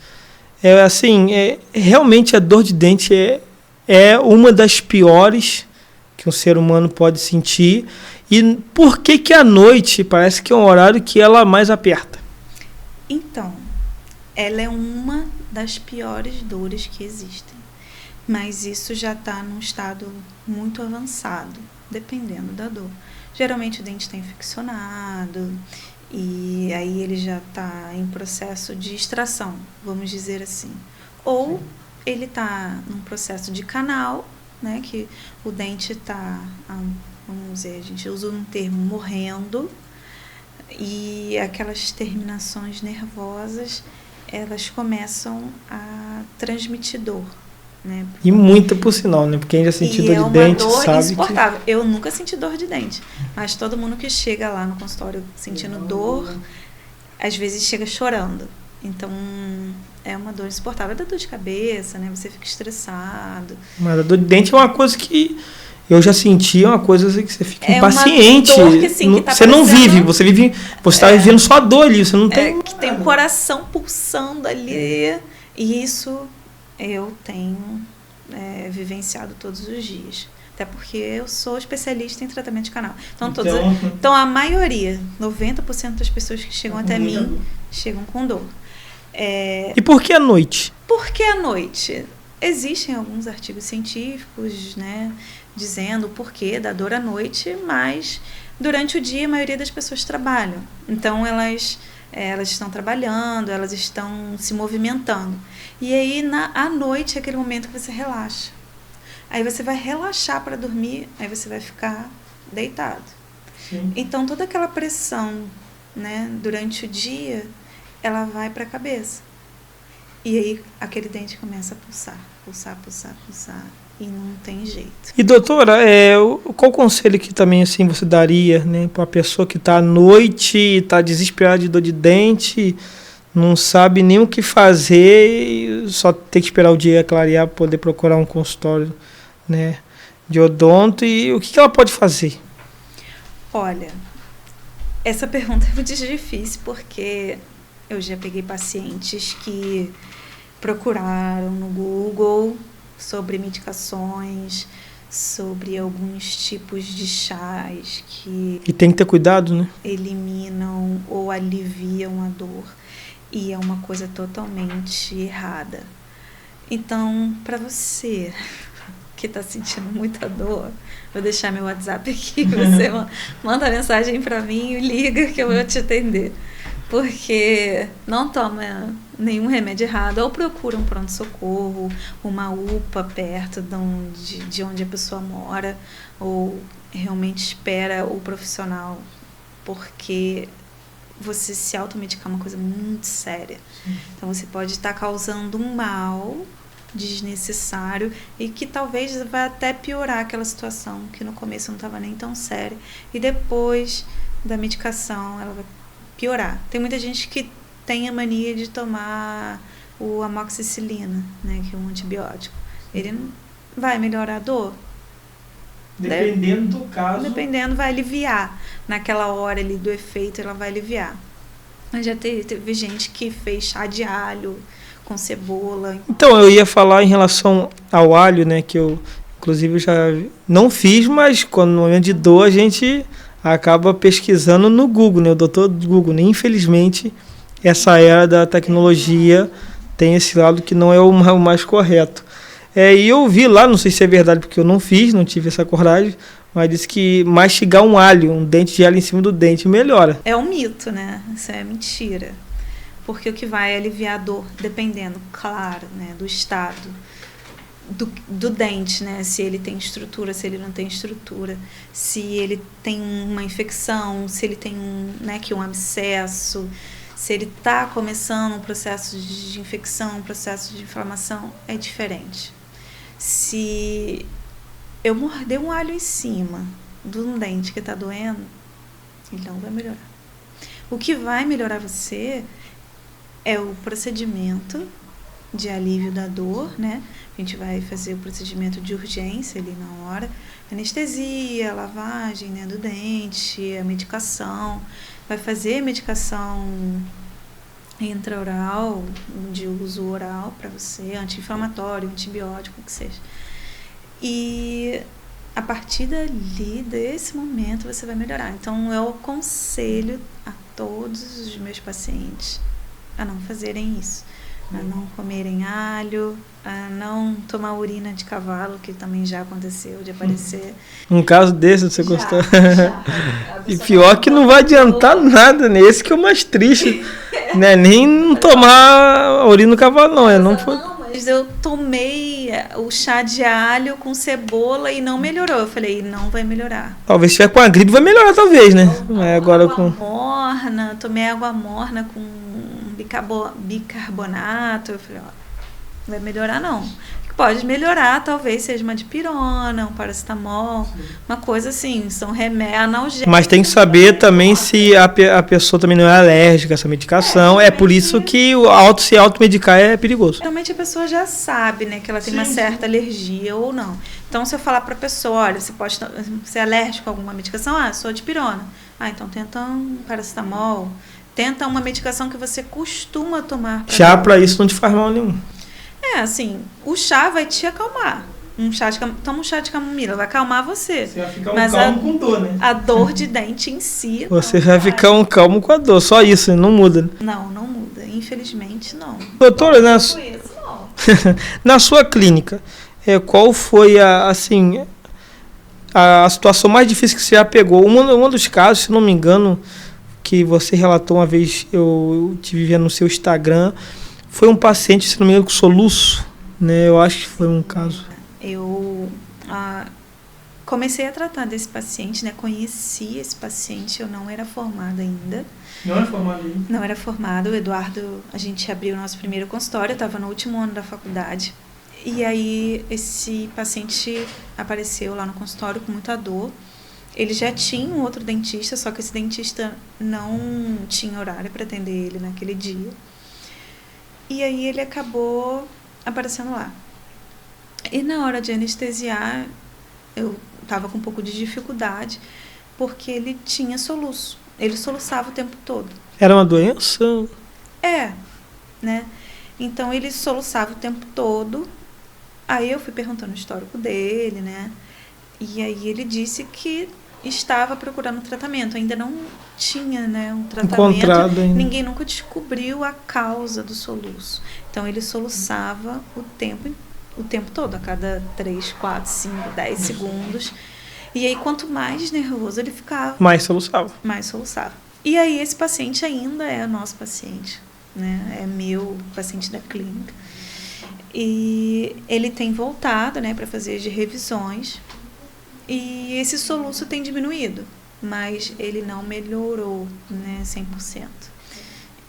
Realmente a dor de dente é uma das piores que um ser humano pode sentir. E por que à noite parece que é um horário que ela mais aperta?
Então, ela é uma das piores dores que existem. Mas isso já está num estado muito avançado, dependendo da dor. Geralmente o dente está infeccionado e aí ele já está em processo de extração, vamos dizer assim. Ou ele está num processo de canal, né, que o dente está, vamos dizer, a gente usa um termo morrendo, e aquelas terminações nervosas, elas começam a transmitir dor. Né?
E muita, por sinal, né? Porque quem já sentiu dor de dente
dor
sabe
insuportável. Eu nunca senti dor de dente, mas todo mundo que chega lá no consultório sentindo dor, às vezes chega chorando. Então, é uma dor insuportável. É da dor de cabeça, né? Você fica estressado.
Mas a dor de dente é uma coisa que eu já senti, é uma coisa que você fica
impaciente.
Uma dor que, assim, que tá você não vive, você está vivendo só a dor ali, você não tem...
que tem o coração pulsando ali, e isso... eu tenho vivenciado todos os dias. Até porque eu sou especialista em tratamento de canal. Então a maioria, 90% das pessoas que chegam até mim, chegam com dor.
E por que à noite?
Por que à noite? Existem alguns artigos científicos, né, dizendo o porquê da dor à noite, mas durante o dia a maioria das pessoas trabalham. Então elas estão trabalhando, elas estão se movimentando. E aí, à noite, é aquele momento que você relaxa. Aí você vai relaxar para dormir, aí você vai ficar deitado. Sim. Então, toda aquela pressão, né, durante o dia, ela vai para a cabeça. E aí, aquele dente começa a pulsar, pulsar, pulsar, pulsar. E não tem jeito.
E, doutora, qual conselho que também assim, você daria, né, para a pessoa que está à noite, está desesperada de dor de dente, não sabe nem o que fazer, e só tem que esperar o dia clarear para poder procurar um consultório, né, de odonto, e o que ela pode fazer?
Olha, essa pergunta é muito difícil, porque eu já peguei pacientes que procuraram no Google sobre medicações, sobre alguns tipos de chás que...
E tem que ter cuidado, né?
Eliminam ou aliviam a dor. E é uma coisa totalmente errada. Então, para você que está sentindo muita dor, vou deixar meu WhatsApp aqui, você manda mensagem para mim e liga que eu vou te atender. Porque não toma nenhum remédio errado, ou procura um pronto-socorro, uma UPA perto de onde a pessoa mora, ou realmente espera o profissional, porque você se automedicar é uma coisa muito séria. Sim. Então você pode estar causando um mal desnecessário e que talvez vai até piorar aquela situação, que no começo não estava nem tão séria, e depois da medicação ela vai piorar. Tem muita gente que tem a mania de tomar o amoxicilina, né, que é um antibiótico. Ele não vai melhorar a dor?
Dependendo do caso.
Dependendo, vai aliviar. Naquela hora ali do efeito, ela vai aliviar. Mas já teve gente que fez chá de alho com cebola.
Então, eu ia falar em relação ao alho, né, que eu, inclusive, já não fiz, mas quando no momento de dor a gente acaba pesquisando no Google, né? O doutor Google, né? Infelizmente, essa era da tecnologia tem esse lado que não é o mais correto. E eu vi lá, não sei se é verdade, porque eu não fiz, não tive essa coragem, mas disse que mastigar um alho, um dente de alho em cima do dente, melhora.
É um mito, né? Isso é mentira. Porque o que vai aliviar a dor, dependendo, claro, né, do estado do dente, né? Se ele tem estrutura, se ele não tem estrutura, se ele tem uma infecção, se ele tem um abscesso, Se ele está começando um processo de infecção, um processo de inflamação, é diferente. Se eu morder um alho em cima de um dente que está doendo, ele não vai melhorar. O que vai melhorar você é o procedimento de alívio da dor, né? A gente vai fazer o procedimento de urgência ali na hora, anestesia, lavagem, né, do dente, a medicação, vai fazer medicação intraoral, de uso oral para você, anti-inflamatório, antibiótico, o que seja. E a partir dali, desse momento, você vai melhorar. Então, eu aconselho a todos os meus pacientes a não fazerem isso. A não comerem alho, a não tomar urina de cavalo, que também já aconteceu de aparecer.
Um caso desse, você gostou?
Já.
E pior que não vai adiantar nada, né? Esse que é o mais triste. Né? Nem não tomar urina no cavalo, não. Não foi...
Mas eu tomei o chá de alho com cebola e não melhorou. Eu falei, não vai melhorar.
Talvez se tiver com a gripe vai melhorar, talvez, né? Agora com...
morna, tomei água morna com bicarbonato. Eu falei, ó, não vai melhorar não. O que pode melhorar talvez seja uma dipirona, um paracetamol, uma coisa assim, são remédios analgésicos.
Mas tem que saber também se a pessoa também não é alérgica a essa medicação. É por isso que se automedicar é perigoso.
Realmente a pessoa já sabe, né, que ela tem uma certa alergia ou não. Então, se eu falar para a pessoa, olha, você pode ser alérgico a alguma medicação, sou dipirona. Então tenta um paracetamol, tenta uma medicação que você costuma tomar.
Chá para isso não te faz mal nenhum.
Assim, o chá vai te acalmar. Toma um chá de camomila, vai acalmar você.
Você vai ficar calmo com dor, né?
A dor de dente em si...
Você vai ficar calmo com a dor, só isso, não muda.
Não muda. Infelizmente, não.
Doutora, na sua clínica, qual foi a situação mais difícil que você já pegou? Um dos casos, se não me engano, que você relatou uma vez, eu te via no seu Instagram, foi um paciente, se não me engano, com soluço, né? Eu acho que foi um caso.
Eu comecei a tratar desse paciente, né? Conheci esse paciente, eu não era formada ainda.
Não era formada ainda?
Não era formada. O Eduardo, a gente abriu o nosso primeiro consultório, eu estava no último ano da faculdade. E aí esse paciente apareceu lá no consultório com muita dor. Ele já tinha um outro dentista, só que esse dentista não tinha horário para atender ele naquele dia. E aí ele acabou aparecendo lá. E na hora de anestesiar, eu estava com um pouco de dificuldade, porque ele tinha soluço. Ele soluçava o tempo todo.
Era uma doença?
Né? Então ele soluçava o tempo todo. Aí eu fui perguntando o histórico dele, né? E aí ele disse que estava procurando tratamento. Ainda não tinha, né, um tratamento.
Encontrado ainda.
Ninguém nunca descobriu a causa do soluço. Então ele soluçava o tempo todo, a cada 3, 4, 5, 10 segundos. E aí quanto mais nervoso ele ficava,
mais soluçava.
E aí esse paciente ainda é nosso paciente, né? É meu paciente da clínica. E ele tem voltado, né, para fazer as revisões. E esse soluço tem diminuído, mas ele não melhorou, né, 100%.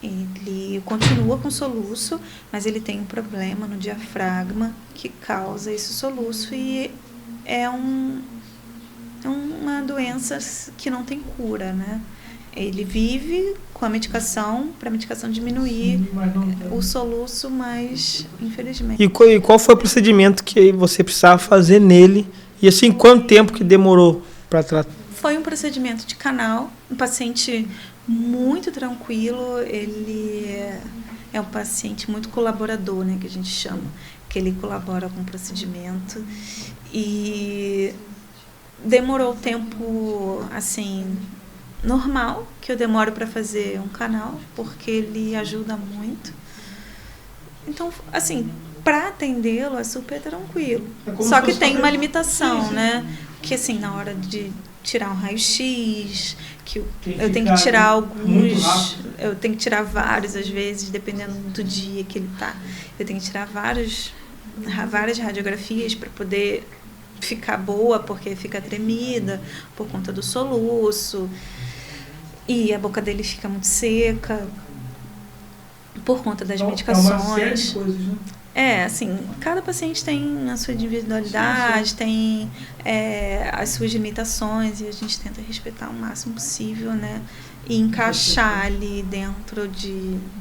Ele continua com soluço, mas ele tem um problema no diafragma que causa esse soluço e é uma doença que não tem cura, né? Ele vive com a medicação, para a medicação diminuir o soluço, mas infelizmente...
E qual foi o procedimento que você precisava fazer nele? E assim, quanto tempo que demorou para tratar?
Foi um procedimento de canal, um paciente muito tranquilo, ele é um paciente muito colaborador, né, que a gente chama, que ele colabora com o procedimento e demorou o tempo, assim, normal, que eu demoro para fazer um canal, porque ele ajuda muito. Então, assim, para atendê-lo é super tranquilo. Só que tem uma limitação, né? Que assim, na hora de tirar um raio-x, que eu tenho que tirar alguns, eu tenho que tirar vários às vezes, dependendo do dia que ele tá. Eu tenho que tirar várias radiografias para poder ficar boa, porque fica tremida por conta do soluço. E a boca dele fica muito seca. por conta das
Então,
medicações.
É uma série de coisas, né?
Assim, cada paciente tem a sua individualidade, tem as suas limitações, e a gente tenta respeitar o máximo possível, né? E encaixar ali dentro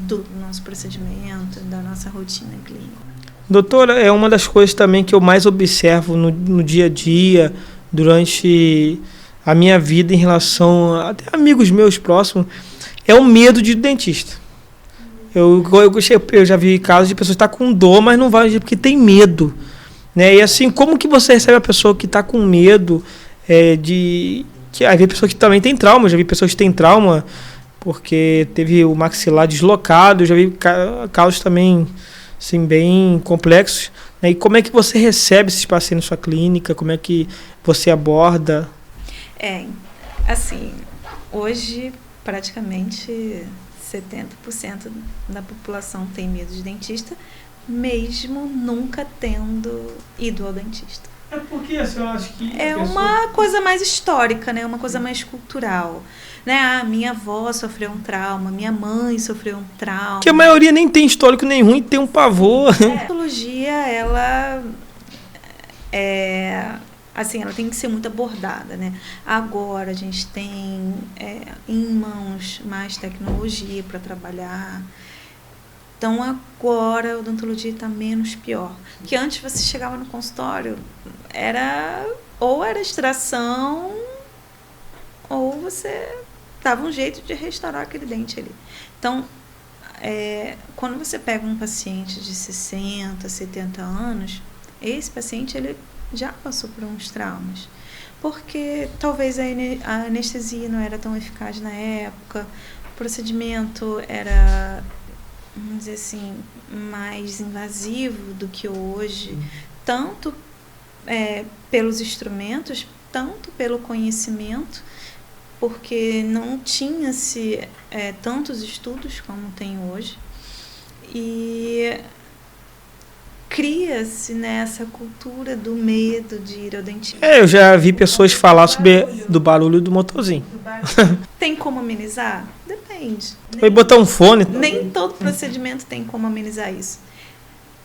do nosso procedimento, da nossa rotina clínica.
Doutora, é uma das coisas também que eu mais observo no dia a dia, durante a minha vida em relação a até amigos meus próximos, é o medo de dentista. Eu já vi casos de pessoas que estão com dor, mas não vai porque tem medo. Né? E assim, como que você recebe a pessoa que está com medo que às vezes pessoas que também têm trauma, já vi pessoas que têm trauma porque teve o maxilar deslocado, já vi casos também assim, bem complexos. Né? E como é que você recebe esses pacientes na sua clínica? Como é que você aborda?
Assim, hoje praticamente 70% da população tem medo de dentista, mesmo nunca tendo ido ao dentista.
É porque assim, eu acho que
uma coisa mais histórica, né? Uma coisa mais cultural. Né? Minha avó sofreu um trauma, minha mãe sofreu um trauma.
Que a maioria nem tem histórico nenhum e tem um pavor.
A patologia, ela ela tem que ser muito abordada, né? Agora a gente tem em mãos mais tecnologia para trabalhar. Então agora a odontologia está menos pior. Que antes você chegava no consultório, era extração, ou você dava um jeito de restaurar aquele dente ali. Então, quando você pega um paciente de 60, 70 anos, esse paciente ele já passou por uns traumas. Porque talvez a anestesia não era tão eficaz na época, o procedimento era, vamos dizer assim, mais invasivo do que hoje, tanto pelos instrumentos, tanto pelo conhecimento, porque não tinha-se tantos estudos como tem hoje. E cria-se nessa cultura do medo de ir ao dentista.
Eu já vi pessoas falar sobre do barulho do motorzinho.
Tem como amenizar? Depende.
Vai botar um fone.
Nem todo procedimento tem como amenizar isso.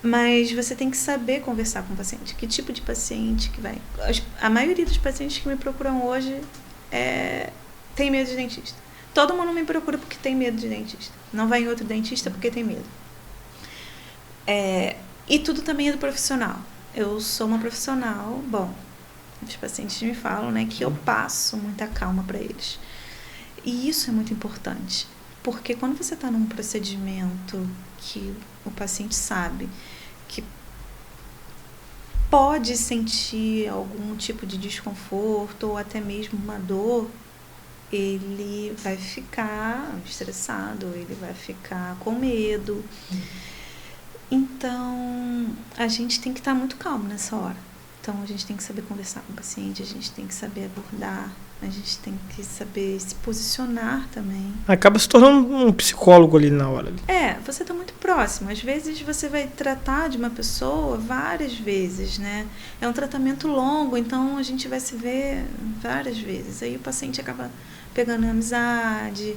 Mas você tem que saber conversar com o paciente. Que tipo de paciente que vai... A maioria dos pacientes que me procuram hoje tem medo de dentista. Todo mundo me procura porque tem medo de dentista. Não vai em outro dentista porque tem medo. E tudo também é do profissional. Eu sou uma profissional, os pacientes me falam, né, que eu passo muita calma para eles. E isso é muito importante, porque quando você está num procedimento que o paciente sabe que pode sentir algum tipo de desconforto ou até mesmo uma dor, ele vai ficar estressado, ele vai ficar com medo. Então, a gente tem que estar muito calmo nessa hora. Então, a gente tem que saber conversar com o paciente, a gente tem que saber abordar, a gente tem que saber se posicionar também.
Acaba se tornando um psicólogo ali na hora.
Você está muito próximo. Às vezes, você vai tratar de uma pessoa várias vezes, né? É um tratamento longo, então a gente vai se ver várias vezes. Aí o paciente acaba pegando amizade,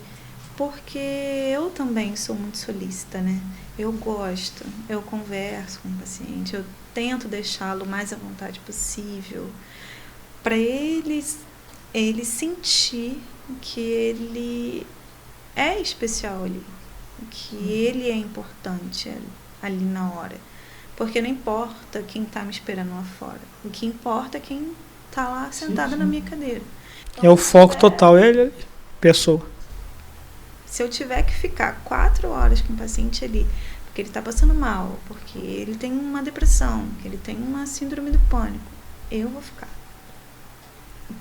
porque eu também sou muito solícita, né? Eu gosto, eu converso com o paciente, eu tento deixá-lo o mais à vontade possível, para ele sentir que ele é especial ali, que ele é importante ali na hora. Porque não importa quem está me esperando lá fora, o que importa é quem está lá sentado na minha cadeira. Então,
o foco total, é ele, pessoa.
Se eu tiver que ficar 4 horas com o paciente ali, porque ele está passando mal, porque ele tem uma depressão, que ele tem uma síndrome do pânico, eu vou ficar.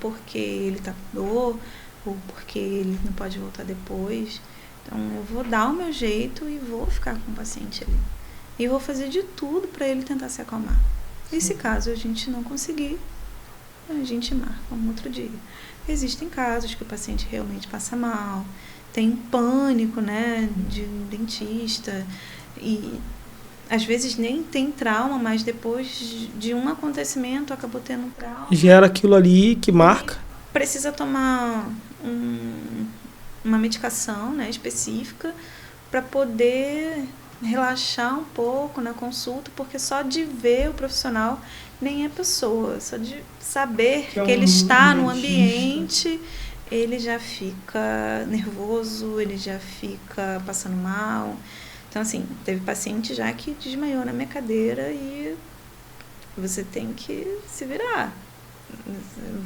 Porque ele está com dor, ou porque ele não pode voltar depois. Então, eu vou dar o meu jeito e vou ficar com o paciente ali. E vou fazer de tudo para ele tentar se acalmar. E se caso a gente não conseguir, a gente marca um outro dia. Existem casos que o paciente realmente passa mal, tem um pânico, né, de um dentista, e às vezes nem tem trauma, mas depois de um acontecimento acabou tendo um trauma.
Gera aquilo ali que marca.
Precisa tomar uma medicação, né, específica, para poder relaxar um pouco na consulta, porque só de ver o profissional nem a pessoa, só de saber que ele está no ambiente, ele já fica nervoso, ele já fica passando mal. Então, assim, teve paciente já que desmaiou na minha cadeira e você tem que se virar.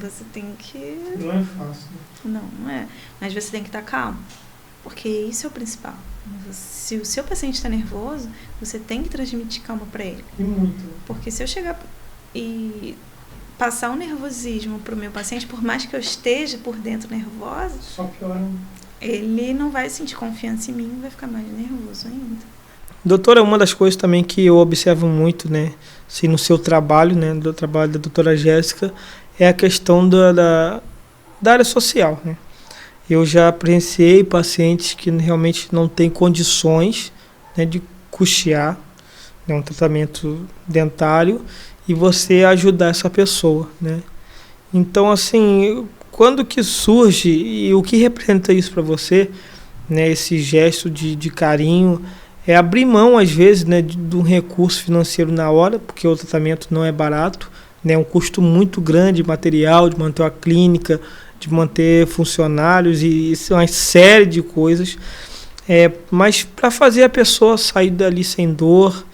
Você tem que...
Não é fácil.
Não é. Mas você tem que estar calmo, porque isso é o principal. Se o seu paciente está nervoso, você tem que transmitir calma para ele.
E muito.
Porque se eu chegar e passar um nervosismo para o meu paciente, por mais que eu esteja por dentro nervosa,
só piora. Ele
não vai sentir confiança em mim, vai ficar mais nervoso ainda.
Doutora, uma das coisas também que eu observo muito, né, assim, no seu trabalho, né, do trabalho da doutora Jéssica, é a questão da área social, né? Eu já presenciei pacientes que realmente não têm condições, né, de custear, né, um tratamento dentário e você ajudar essa pessoa, né? Então, assim, quando que surge e o que representa isso para você, né, esse gesto de carinho, é abrir mão, às vezes, né, de um recurso financeiro na hora, porque o tratamento não é barato, né, é um custo muito grande material, de manter a clínica, de manter funcionários e isso é uma série de coisas, mas para fazer a pessoa sair dali sem dor,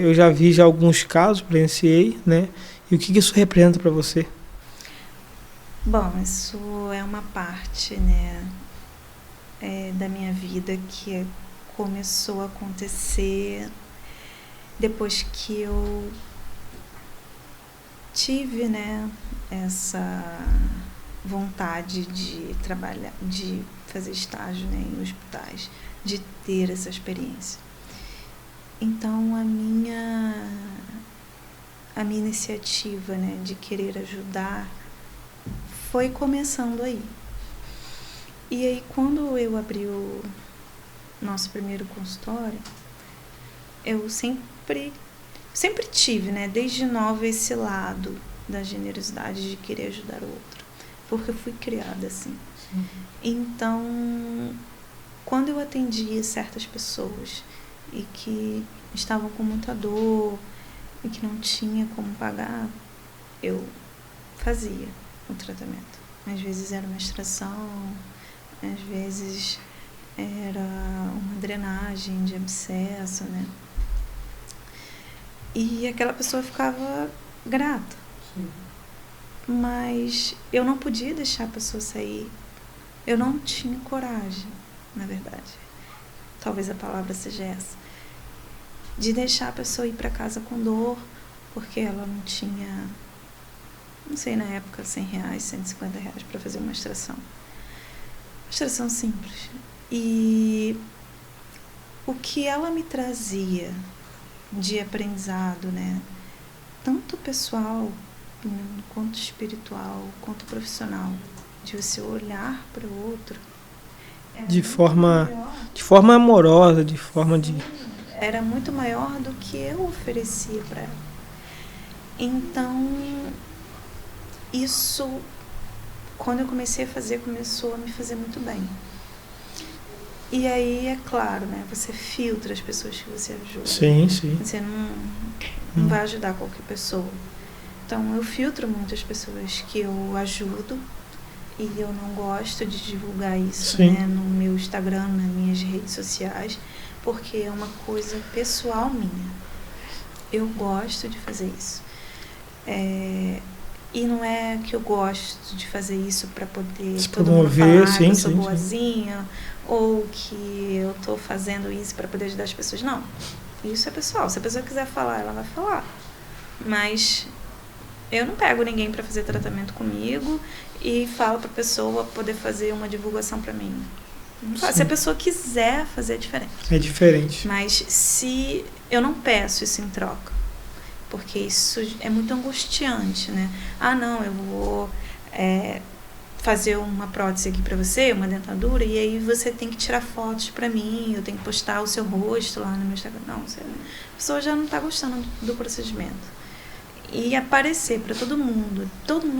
eu já vi já alguns casos, presenciei, né, e o que isso representa para você?
Bom, isso é uma parte, né, da minha vida que começou a acontecer depois que eu tive, né, essa vontade de trabalhar, de fazer estágio, né, em hospitais, de ter essa experiência. Então a minha iniciativa, né, de querer ajudar foi começando aí. E aí quando eu abri o nosso primeiro consultório, eu sempre tive, né, desde nova esse lado da generosidade de querer ajudar o outro, porque eu fui criada assim. Sim. Então, quando eu atendia certas pessoas e que estavam com muita dor e que não tinha como pagar, eu fazia o tratamento. Às vezes era uma extração, às vezes era uma drenagem de abscesso, né? E aquela pessoa ficava grata. Sim. Mas eu não podia deixar a pessoa sair. Eu não tinha coragem, na verdade. Talvez a palavra seja essa. De deixar a pessoa ir para casa com dor, porque ela não tinha, não sei, na época, R$100, R$150 para fazer uma extração. Uma extração simples. E o que ela me trazia de aprendizado, né, tanto pessoal quanto espiritual, quanto profissional, de você olhar para o outro
de forma amorosa, de forma de...
Era muito maior do que eu oferecia para ela. Então, isso, quando eu comecei a fazer, começou a me fazer muito bem. E aí, é claro, né, você filtra as pessoas que você ajuda.
Sim, sim.
Você não vai ajudar qualquer pessoa. Então, eu filtro muitas pessoas que eu ajudo e eu não gosto de divulgar isso, né, no meu Instagram, nas minhas redes sociais, porque é uma coisa pessoal minha. Eu gosto de fazer isso. E não é que eu gosto de fazer isso para poder todo mundo falar que eu sou boazinha, ou que eu estou fazendo isso para poder ajudar as pessoas. Não, isso é pessoal. Se a pessoa quiser falar, ela vai falar. Mas eu não pego ninguém para fazer tratamento comigo e falo para a pessoa poder fazer uma divulgação para mim. Se a pessoa quiser fazer, é diferente.
É diferente.
Mas se eu não peço isso em troca, porque isso é muito angustiante, né? Ah, não, eu vou fazer uma prótese aqui para você, uma dentadura, e aí você tem que tirar fotos para mim, eu tenho que postar o seu rosto lá no meu Instagram. Não, a pessoa já não está gostando do procedimento. E aparecer para todo mundo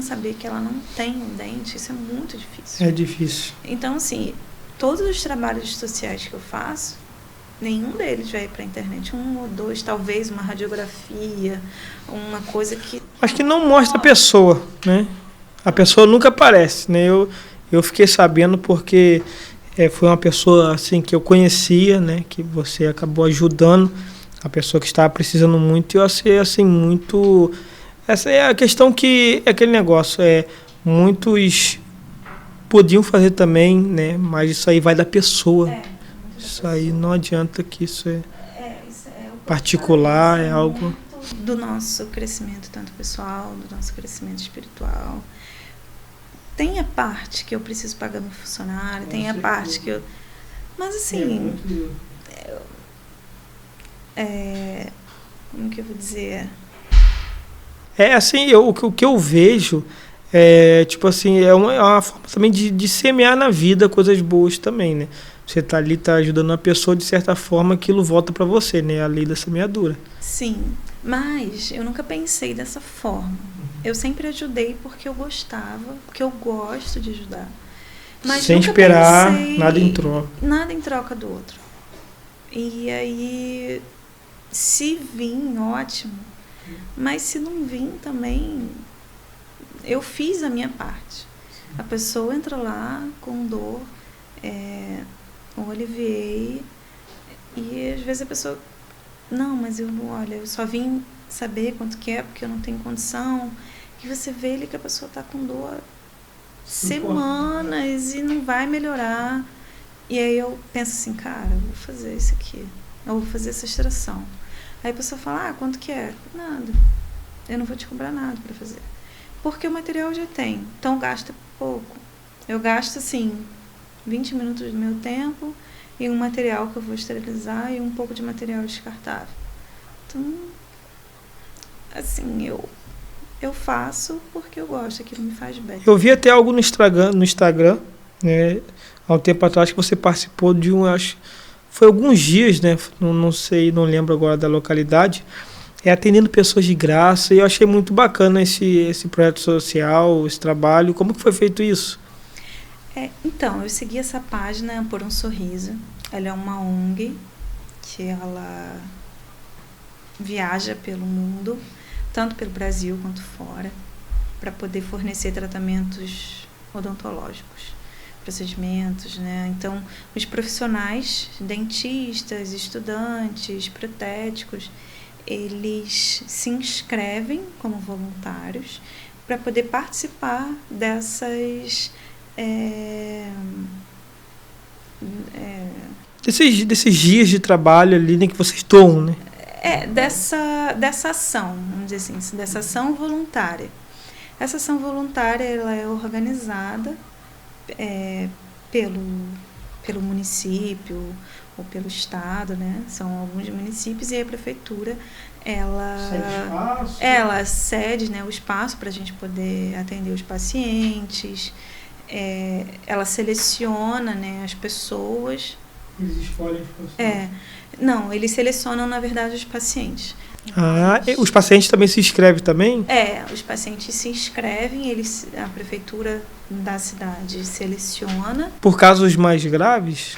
saber que ela não tem um dente, isso é muito difícil.
É difícil.
Então, assim, todos os trabalhos sociais que eu faço, nenhum deles vai para a internet. 1 ou 2, talvez uma radiografia, uma coisa que...
Acho que não mostra a pessoa, né? A pessoa nunca aparece, né? Eu fiquei sabendo porque foi uma pessoa assim que eu conhecia, né? Que você acabou ajudando a pessoa que estava precisando muito. E eu achei assim muito... Essa é a questão que é aquele negócio. Muitos podiam fazer também, né? Mas isso aí vai da pessoa. Isso aí não adianta que isso particular, é algo...
Do nosso crescimento, tanto pessoal, do nosso crescimento espiritual. Tem a parte que eu preciso pagar meu funcionário, tem a parte que eu... Mas assim... como que eu vou dizer?
Assim, o que eu vejo tipo assim, é uma forma também de semear na vida coisas boas também, né? Você tá ali, tá ajudando uma pessoa, de certa forma, aquilo volta para você, né? A lei da semeadura.
Sim, mas eu nunca pensei dessa forma. Eu sempre ajudei porque eu gostava, porque eu gosto de ajudar. Mas
sem
nunca
esperar
pensei
nada em troca.
Nada em troca do outro. E aí, se vir, ótimo. Mas se não vir também, eu fiz a minha parte. A pessoa entra lá com dor, eu aliviei, e às vezes a pessoa, não, mas eu só vim saber quanto que é, porque eu não tenho condição. E você vê ali que a pessoa está com dor semanas e não vai melhorar. E aí eu penso assim, cara, eu vou fazer isso aqui, eu vou fazer essa extração. Aí a pessoa fala, quanto que é? Nada, eu não vou te cobrar nada para fazer. Porque o material eu já tem, então gasta pouco. Eu gasto, assim, 20 minutos do meu tempo e um material que eu vou esterilizar e um pouco de material descartável. Então, assim, eu faço porque eu gosto, aquilo me faz bem.
Eu vi até algo no Instagram, né, há um tempo atrás, que você participou de foi alguns dias, né, não sei, não lembro agora da localidade, atendendo pessoas de graça, e eu achei muito bacana esse projeto social, esse trabalho. Como que foi feito isso?
Então, eu segui essa página Por um Sorriso. Ela é uma ONG que ela viaja pelo mundo, tanto pelo Brasil quanto fora, para poder fornecer tratamentos odontológicos, procedimentos, né? Então, os profissionais, dentistas, estudantes, protéticos, eles se inscrevem como voluntários para poder participar dessas
desses dias de trabalho ali, né, que vocês tomam, né?
Dessa ação, vamos dizer assim, dessa ação voluntária. Essa ação voluntária, ela é organizada pelo município ou pelo estado, né? São alguns municípios, e aí a prefeitura ela cede, né, o espaço para a gente poder atender os pacientes. Ela seleciona, né, as pessoas.
Eles escolhem as pessoas?
Não, eles selecionam, na verdade, os pacientes.
Os pacientes também se inscrevem também?
Os pacientes se inscrevem, a prefeitura da cidade seleciona.
Por casos mais graves?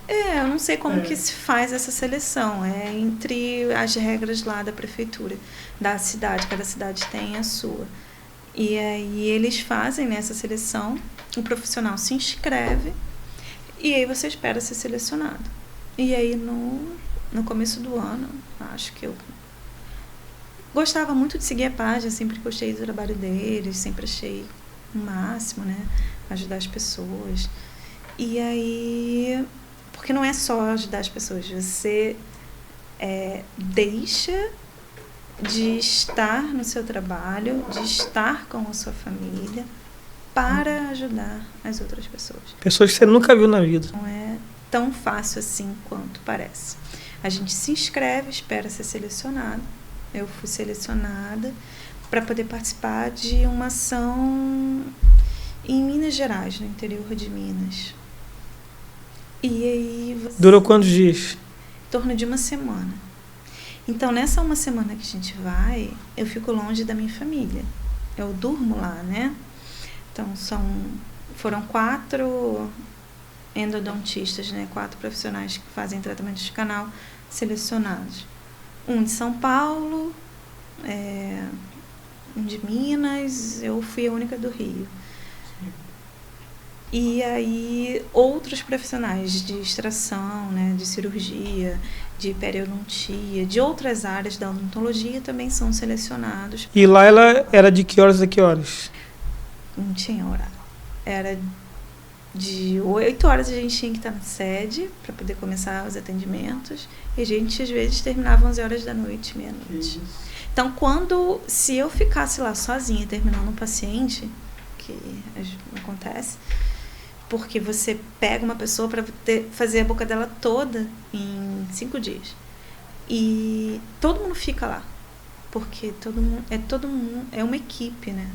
Eu não sei como que se faz essa seleção. É entre as regras lá da prefeitura, da cidade. Cada cidade tem a sua. E aí eles fazem essa seleção, o profissional se inscreve e aí você espera ser selecionado. E aí no começo do ano, acho que eu gostava muito de seguir a página, sempre gostei do trabalho deles, sempre achei o máximo, né, ajudar as pessoas. E aí, porque não é só ajudar as pessoas, você deixa de estar no seu trabalho, de estar com a sua família, para ajudar as outras pessoas.
Pessoas que você nunca viu na vida.
Não é tão fácil assim quanto parece. A gente se inscreve, espera ser selecionado. Eu fui selecionada para poder participar de uma ação em Minas Gerais, no interior de Minas. E aí
Durou quantos dias?
Em torno de uma semana. Então, nessa uma semana que a gente vai, eu fico longe da minha família. Eu durmo lá, né? Então, foram 4 endodontistas, né? 4 profissionais que fazem tratamento de canal selecionados. Um de São Paulo, um de Minas, eu fui a única do Rio. E aí, outros profissionais de extração, né, de cirurgia, de periodontia, de outras áreas da odontologia também são selecionados.
E lá ela era de que horas a que horas?
Não tinha horário. Era de 8 horas a gente tinha que estar na sede para poder começar os atendimentos. E a gente, às vezes, terminava 11 horas da noite, meia-noite. Então, se eu ficasse lá sozinha terminando um paciente, que acontece, porque você pega uma pessoa para fazer a boca dela toda em 5 dias. E todo mundo fica lá. Porque todo mundo é uma equipe, né?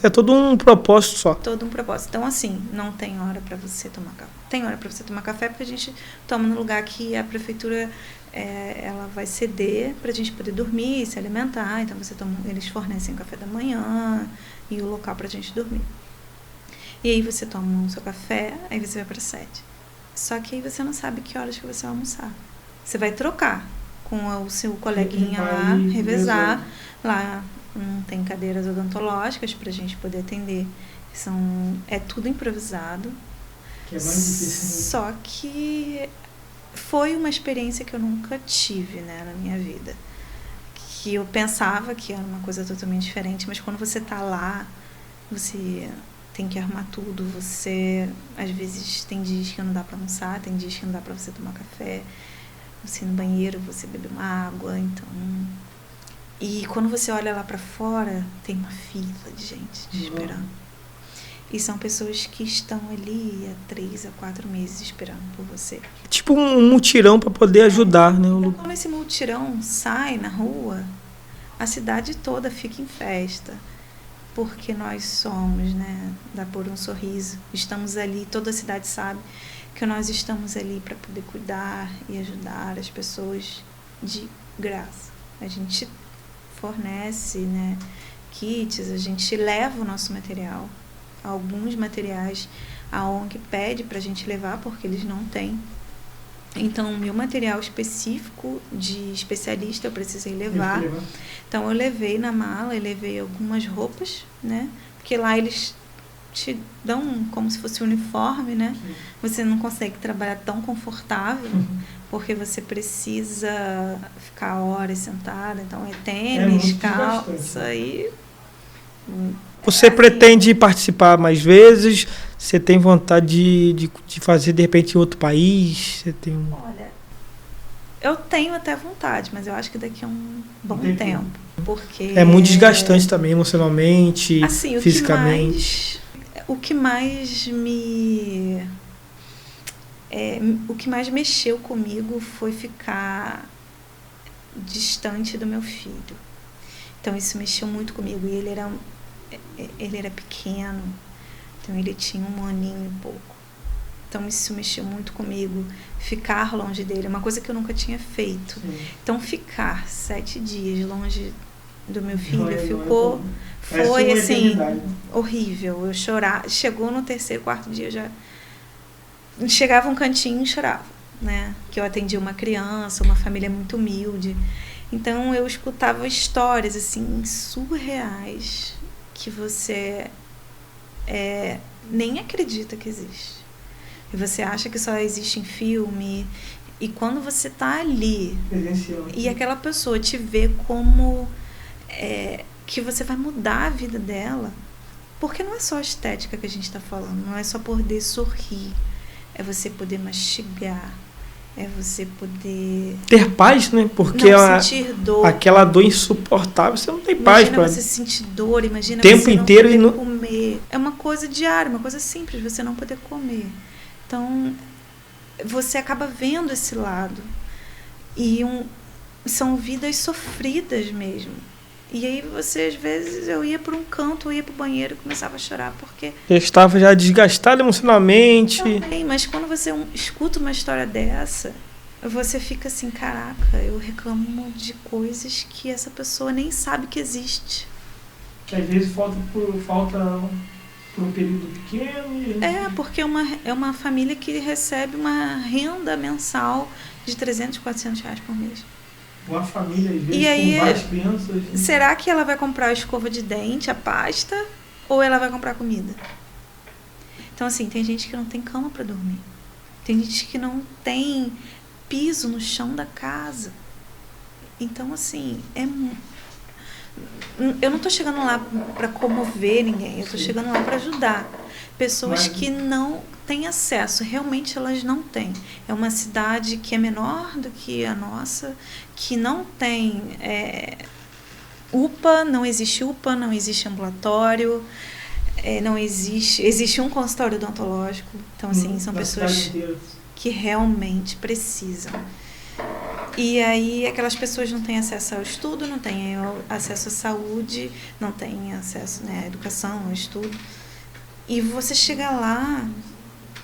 É todo um propósito só.
Todo um propósito. Então, assim, não tem hora para você tomar café. Tem hora para você tomar café porque a gente toma no lugar que a prefeitura ela vai ceder para a gente poder dormir, se alimentar. Então, eles fornecem o café da manhã e o local para a gente dormir. E aí você toma o seu café, aí você vai para a sede. Só que aí você não sabe que horas que você vai almoçar. Você vai trocar com o seu coleguinha lá, revezar. Lá não tem cadeiras odontológicas para a gente poder atender. É tudo improvisado.
Que é mais difícil.
Só que foi uma experiência que eu nunca tive, né, na minha vida. Que eu pensava que era uma coisa totalmente diferente, mas quando você está lá, você tem que arrumar tudo. Você, às vezes, tem dias que não dá para almoçar, tem dias que não dá para você tomar café. Você ir no banheiro, você beber uma água, então... E quando você olha lá para fora, tem uma fila de gente esperando. E são pessoas que estão ali há 3 a 4 meses esperando por você.
Tipo um mutirão para poder ajudar, né?
Então, quando esse mutirão sai na rua, a cidade toda fica em festa. Porque nós somos, né, da Por um Sorriso. Estamos ali, toda a cidade sabe que nós estamos ali para poder cuidar e ajudar as pessoas de graça. A gente fornece, né, kits, a gente leva o nosso material. Alguns materiais a ONG pede para a gente levar porque eles não têm. Então, o meu material específico de especialista eu precisei levar. Então, eu levei na mala, eu levei algumas roupas, né? Porque lá eles te dão como se fosse um uniforme, né? Sim. Você não consegue trabalhar tão confortável, porque você precisa ficar horas sentada. Então, é tênis, calça e...
Você pretende participar mais vezes? Você tem vontade de fazer, de repente, em outro país? Você tem
Olha, eu tenho até vontade, mas eu acho que daqui a um bom tempo. Porque
é muito desgastante também, emocionalmente,
assim,
fisicamente.
O que mais mexeu comigo foi ficar distante do meu filho. Então, isso mexeu muito comigo. E ele era pequeno, então ele tinha 1 aninho e pouco. Então isso mexeu muito comigo, ficar longe dele, uma coisa que eu nunca tinha feito. Sim. Então ficar 7 dias longe do meu filho foi assim, horrível. Eu chorava, chegou no 3º, 4º dia, já chegava um cantinho e chorava, né? Que eu atendia uma criança, uma família muito humilde. Então eu escutava histórias assim surreais que você nem acredita que existe. E você acha que só existe em filme. E quando você está ali e aquela pessoa te vê como que você vai mudar a vida dela, porque não é só a estética que a gente está falando, não é só poder sorrir, é você poder mastigar, é você poder
ter paz, né? Porque
não sentir dor.
Aquela dor insuportável, você não tem paz.
Imagina você sentir dor, imagina
tempo
você
inteiro
não poder comer. É uma coisa diária, uma coisa simples, você não poder comer. Então, você acaba vendo esse lado. E são vidas sofridas mesmo. E aí você, às vezes, eu ia para um canto, eu ia para o banheiro e começava a chorar, porque...
Eu estava já desgastado emocionalmente.
Também, mas quando você escuta uma história dessa, você fica assim, caraca, eu reclamo de coisas que essa pessoa nem sabe que existe.
Que às vezes falta por um período pequeno?
Porque é uma família que recebe uma renda mensal de 300, 400 reais por mês.
Uma família, às vezes,
E aí,
com várias crianças.
Será que ela vai comprar a escova de dente, a pasta, ou ela vai comprar comida? Então, assim, tem gente que não tem cama para dormir. Tem gente que não tem piso no chão da casa. Então, assim, eu não estou chegando lá para comover ninguém, eu estou chegando lá para ajudar. Pessoas que não têm acesso, realmente elas não têm. É uma cidade que é menor do que a nossa, que não tem UPA, não existe ambulatório, não existe um consultório odontológico. Então, assim, são pessoas que realmente precisam. E aí aquelas pessoas não têm acesso ao estudo, não têm acesso à saúde, não têm acesso, né, à educação, ao estudo. E você chega lá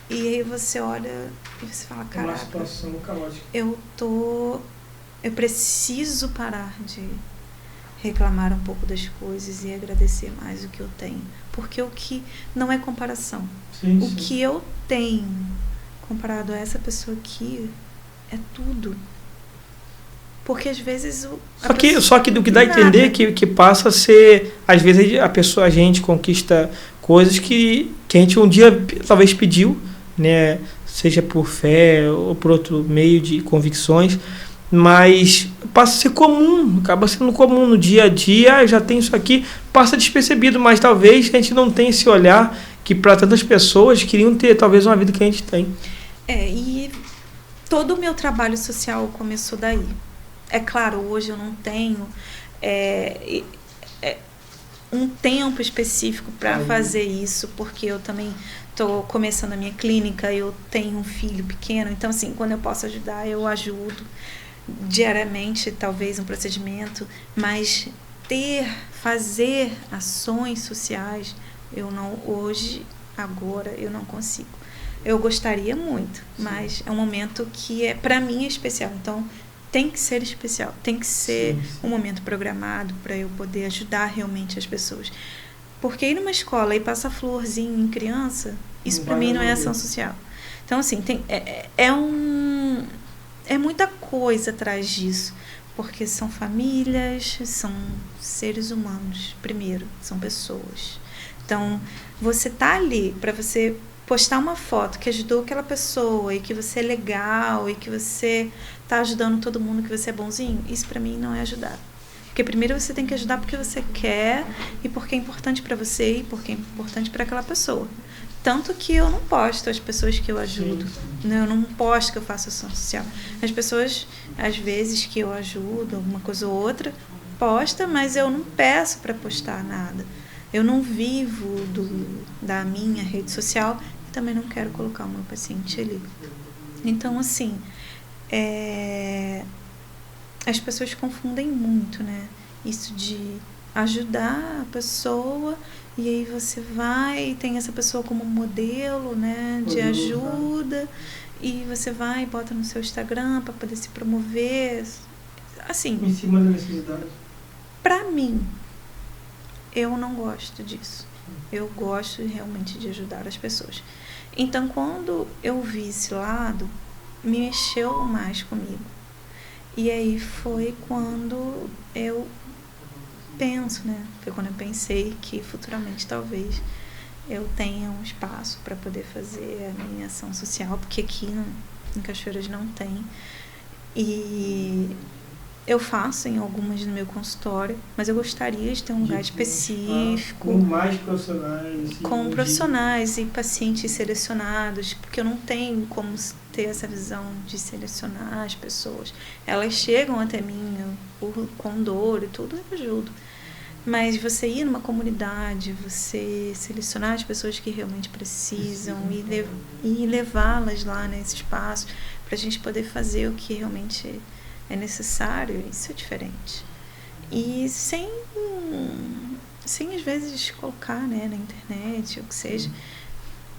e aí você olha e você fala, caraca,
uma situação caótica.
Eu preciso parar de reclamar um pouco das coisas e agradecer mais o que eu tenho. Porque o que não é comparação.
Sim.
O que eu tenho comparado a essa pessoa aqui é tudo. Porque às vezes
Só que o que dá a entender que passa a ser, às vezes a gente conquista coisas que a gente um dia talvez pediu, né, seja por fé ou por outro meio de convicções, mas passa a ser comum, acaba sendo comum no dia a dia, já tem isso aqui, passa despercebido, mas talvez a gente não tenha esse olhar que para tantas pessoas queriam ter talvez uma vida que a gente tem.
E todo o meu trabalho social começou daí. É claro, hoje eu não tenho um tempo específico para fazer isso, porque eu também estou começando a minha clínica, eu tenho um filho pequeno, então, assim, quando eu posso ajudar, eu ajudo diariamente, talvez um procedimento, mas fazer ações sociais, agora, eu não consigo. Eu gostaria muito, mas é um momento que para mim é especial, então tem que ser especial, tem que ser um momento programado para eu poder ajudar realmente as pessoas. Porque ir numa escola e passar florzinho em criança, isso para mim não é ação social. Então, assim, é muita coisa atrás disso, porque são famílias, são seres humanos, primeiro, são pessoas. Então, você tá ali para você postar uma foto que ajudou aquela pessoa e que você é legal e que você tá ajudando todo mundo, que você é bonzinho, isso para mim não é ajudar. Porque primeiro você tem que ajudar porque você quer e porque é importante para você e porque é importante para aquela pessoa. Tanto que eu não posto as pessoas que eu ajudo. Eu não posto que eu faço ação social. As pessoas, às vezes, que eu ajudo, alguma coisa ou outra, posta, mas eu não peço para postar nada. Eu não vivo da minha rede social e também não quero colocar o meu paciente ali. Então, assim, as pessoas confundem muito, né? Isso de ajudar a pessoa e aí você vai e tem essa pessoa como modelo, né? De ajuda e você vai e bota no seu Instagram para poder se promover. Assim,
em cima da necessidade.
Para mim, eu não gosto disso. Eu gosto realmente de ajudar as pessoas. Então, quando eu vi esse lado, me mexeu mais comigo. E aí foi quando eu penso, né? Foi quando eu pensei que futuramente talvez eu tenha um espaço para poder fazer a minha ação social, porque aqui em Cachoeiras não tem. E eu faço em algumas no meu consultório, mas eu gostaria de ter um lugar específico.
Com mais profissionais.
Com profissionais e pacientes selecionados, porque eu não tenho como ter essa visão de selecionar as pessoas. Elas chegam até mim com dor e tudo, eu ajudo. Mas você ir numa comunidade, você selecionar as pessoas que realmente precisam e levá-las lá nesse espaço para a gente poder fazer o que realmente é necessário, isso é diferente. E sem às vezes colocar, né, na internet, ou o que seja,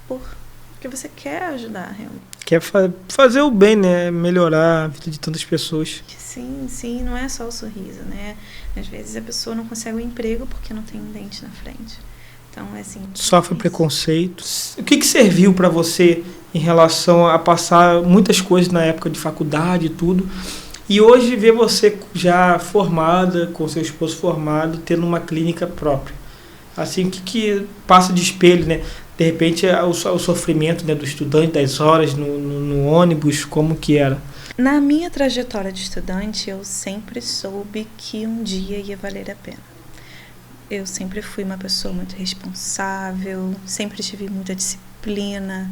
porque você quer ajudar realmente.
Quer fazer o bem, né? Melhorar a vida de tantas pessoas.
Sim, não é só o sorriso, né? Às vezes a pessoa não consegue um emprego porque não tem um dente na frente. Então, é assim...
Sofre preconceito. O que serviu para você em relação a passar muitas coisas na época de faculdade e tudo, e hoje ver você já formada, com seu esposo formado, tendo uma clínica própria? Assim, o que passa de espelho, né? De repente, o sofrimento, né, do estudante, das horas no ônibus, como que era?
Na minha trajetória de estudante, eu sempre soube que um dia ia valer a pena. Eu sempre fui uma pessoa muito responsável, sempre tive muita disciplina,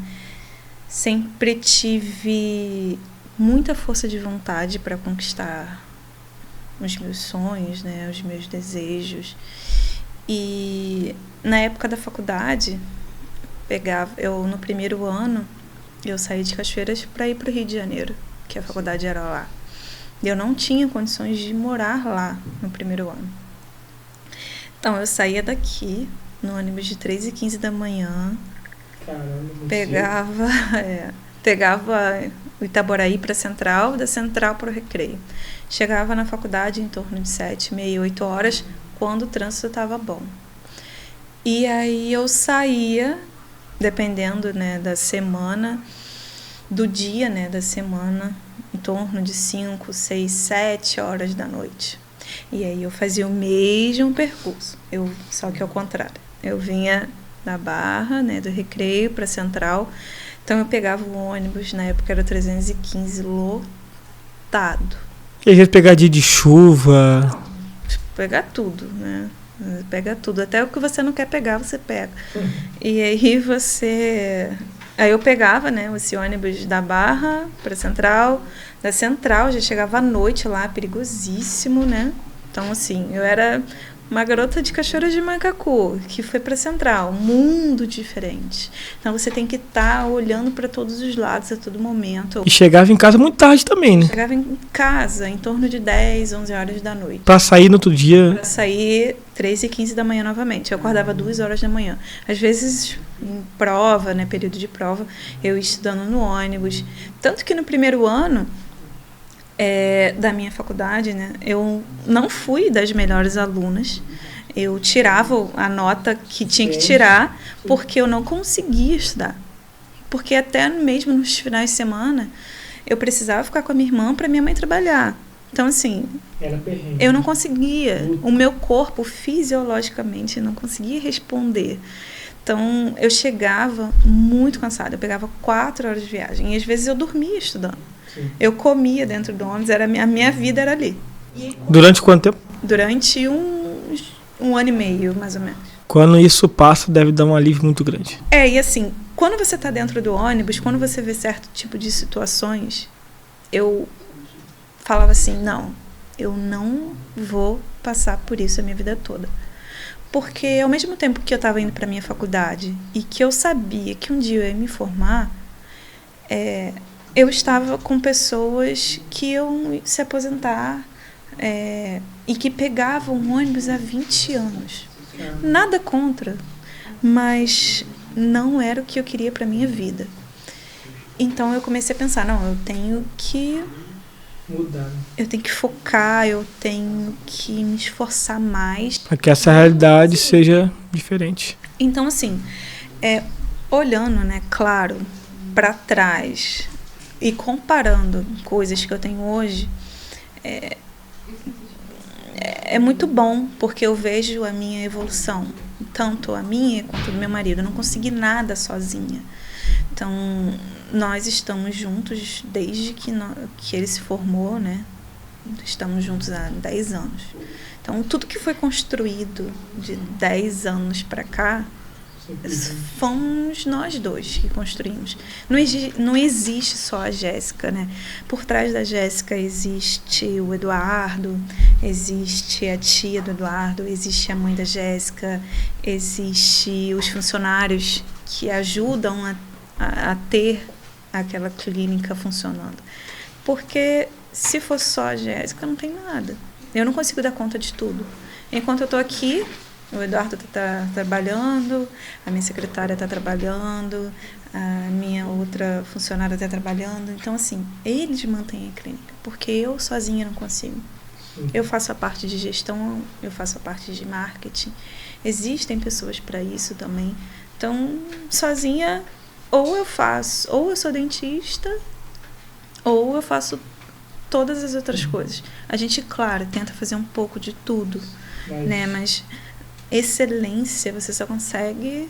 sempre tive muita força de vontade para conquistar os meus sonhos, né, os meus desejos. E na época da faculdade, eu no primeiro ano, eu saí de Cachoeiras para ir para o Rio de Janeiro, que a faculdade era lá. Eu não tinha condições de morar lá no primeiro ano. Então, eu saía daqui, no ônibus de 3h15 da manhã, pegava o Itaboraí para a Central, da Central para o Recreio. Chegava na faculdade em torno de 7h30, 8 horas, quando o trânsito estava bom. E aí eu saía, dependendo, né, da semana, do dia, né, da semana, em torno de 5, 6, 7 horas da noite. E aí eu fazia o mesmo percurso, só que ao contrário. Eu vinha da Barra, né, do Recreio para a Central, então eu pegava o ônibus, na época era 315, lotado.
E às vezes pegar dia de chuva...
Pegar tudo, né? Pega tudo, até o que você não quer pegar, você pega. E aí Aí eu pegava, né, esse ônibus da Barra para a Central, da Central já chegava à noite lá, perigosíssimo, né? Então, assim, eu era uma garota de Cachoeiras de Macacu, que foi para a Central, mundo diferente. Então, você tem que estar olhando para todos os lados a todo momento.
E chegava em casa muito tarde também, né?
Chegava em casa em torno de 10, 11 horas da noite.
Para sair no outro dia...
Para sair 3h15 da manhã novamente. Eu acordava 2 horas da manhã. Às vezes, em prova, né, período de prova, eu ia estudando no ônibus. Tanto que no primeiro ano da minha faculdade, né, eu não fui das melhores alunas. Eu tirava a nota que tinha que tirar porque eu não conseguia estudar. Porque até mesmo nos finais de semana eu precisava ficar com a minha irmã para minha mãe trabalhar. Então, assim, eu não conseguia. O meu corpo, fisiologicamente, não conseguia responder. Então, eu chegava muito cansada. Eu pegava 4 horas de viagem. E, às vezes, eu dormia estudando. Sim. Eu comia dentro do ônibus. A minha vida era ali.
Durante quanto tempo?
Durante um ano e meio, mais ou menos.
Quando isso passa, deve dar um alívio muito grande.
E assim, quando você está dentro do ônibus, quando você vê certo tipo de situações, eu falava assim, não, eu não vou passar por isso a minha vida toda. Porque ao mesmo tempo que eu estava indo para a minha faculdade e que eu sabia que um dia eu ia me formar, eu estava com pessoas que iam se aposentar e que pegavam ônibus há 20 anos. Nada contra, mas não era o que eu queria para a minha vida. Então eu comecei a pensar, não, eu tenho que
mudar.
Eu tenho que focar, eu tenho que me esforçar mais.
Para que essa realidade seja diferente.
Então, assim, olhando, né, claro, para trás e comparando coisas que eu tenho hoje, é muito bom, porque eu vejo a minha evolução, tanto a minha quanto do meu marido. Eu não consegui nada sozinha. Então, nós estamos juntos desde que ele se formou, né? Estamos juntos há 10 anos. Então, tudo que foi construído de 10 anos para cá, fomos nós dois que construímos. Não existe só a Jéssica, né? Por trás da Jéssica existe o Eduardo, existe a tia do Eduardo, existe a mãe da Jéssica, existe os funcionários que ajudam a ter aquela clínica funcionando. Porque se fosse só a Jéssica, não tem nada. Eu não consigo dar conta de tudo. Enquanto eu estou aqui, o Eduardo está trabalhando, a minha secretária está trabalhando, a minha outra funcionária está trabalhando. Então, assim, eles mantêm a clínica, porque eu sozinha não consigo. Eu faço a parte de gestão, eu faço a parte de marketing. Existem pessoas para isso também. Então, sozinha, ou eu sou dentista, ou eu faço todas as outras coisas. A gente, claro, tenta fazer um pouco de tudo, né? Mas excelência você só consegue...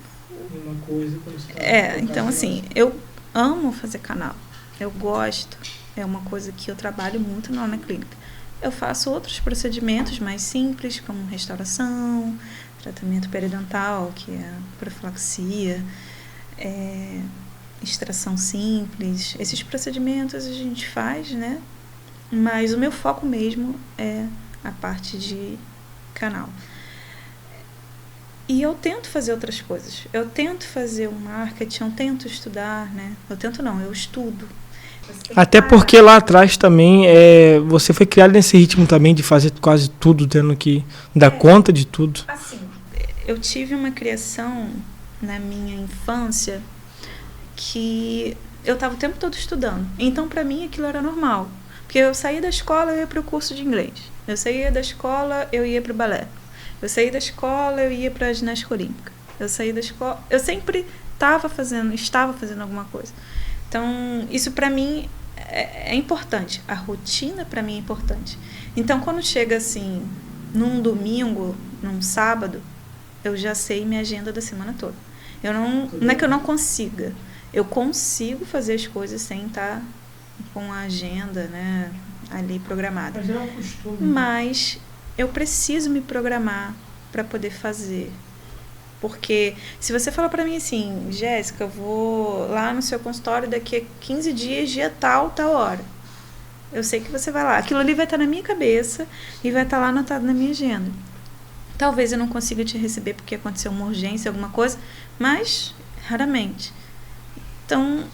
Uma coisa quando você tá
então assim, eu amo fazer canal. Eu gosto. É uma coisa que eu trabalho muito lá na clínica. Eu faço outros procedimentos mais simples, como restauração, tratamento periodontal, que é a profilaxia, extração simples. Esses procedimentos a gente faz, né? Mas o meu foco mesmo é a parte de canal. E eu tento fazer outras coisas. Eu tento fazer o marketing, eu tento estudar, né? Eu estudo.
Até porque lá atrás também você foi criado nesse ritmo também de fazer quase tudo, tendo que dar conta de tudo.
Assim, eu tive uma criação na minha infância que eu estava o tempo todo estudando. Então, para mim, aquilo era normal. Porque eu saía da escola, eu ia para o curso de inglês. Eu saía da escola, eu ia para o balé. Eu saí da escola, eu ia para a ginástica olímpica. Eu saí da escola... Eu sempre estava fazendo alguma coisa. Então, isso para mim é importante. A rotina para mim é importante. Então, quando chega assim, num domingo, num sábado, eu já sei minha agenda da semana toda. Não é que eu não consiga. Eu consigo fazer as coisas sem estar com a agenda, né, ali programada.
Mas é um costume.
Mas eu preciso me programar para poder fazer. Porque se você falar para mim assim, Jéssica, eu vou lá no seu consultório daqui a 15 dias, dia tal hora. Eu sei que você vai lá. Aquilo ali vai estar na minha cabeça e vai estar lá anotado na minha agenda. Talvez eu não consiga te receber porque aconteceu uma urgência, alguma coisa, mas raramente. Então,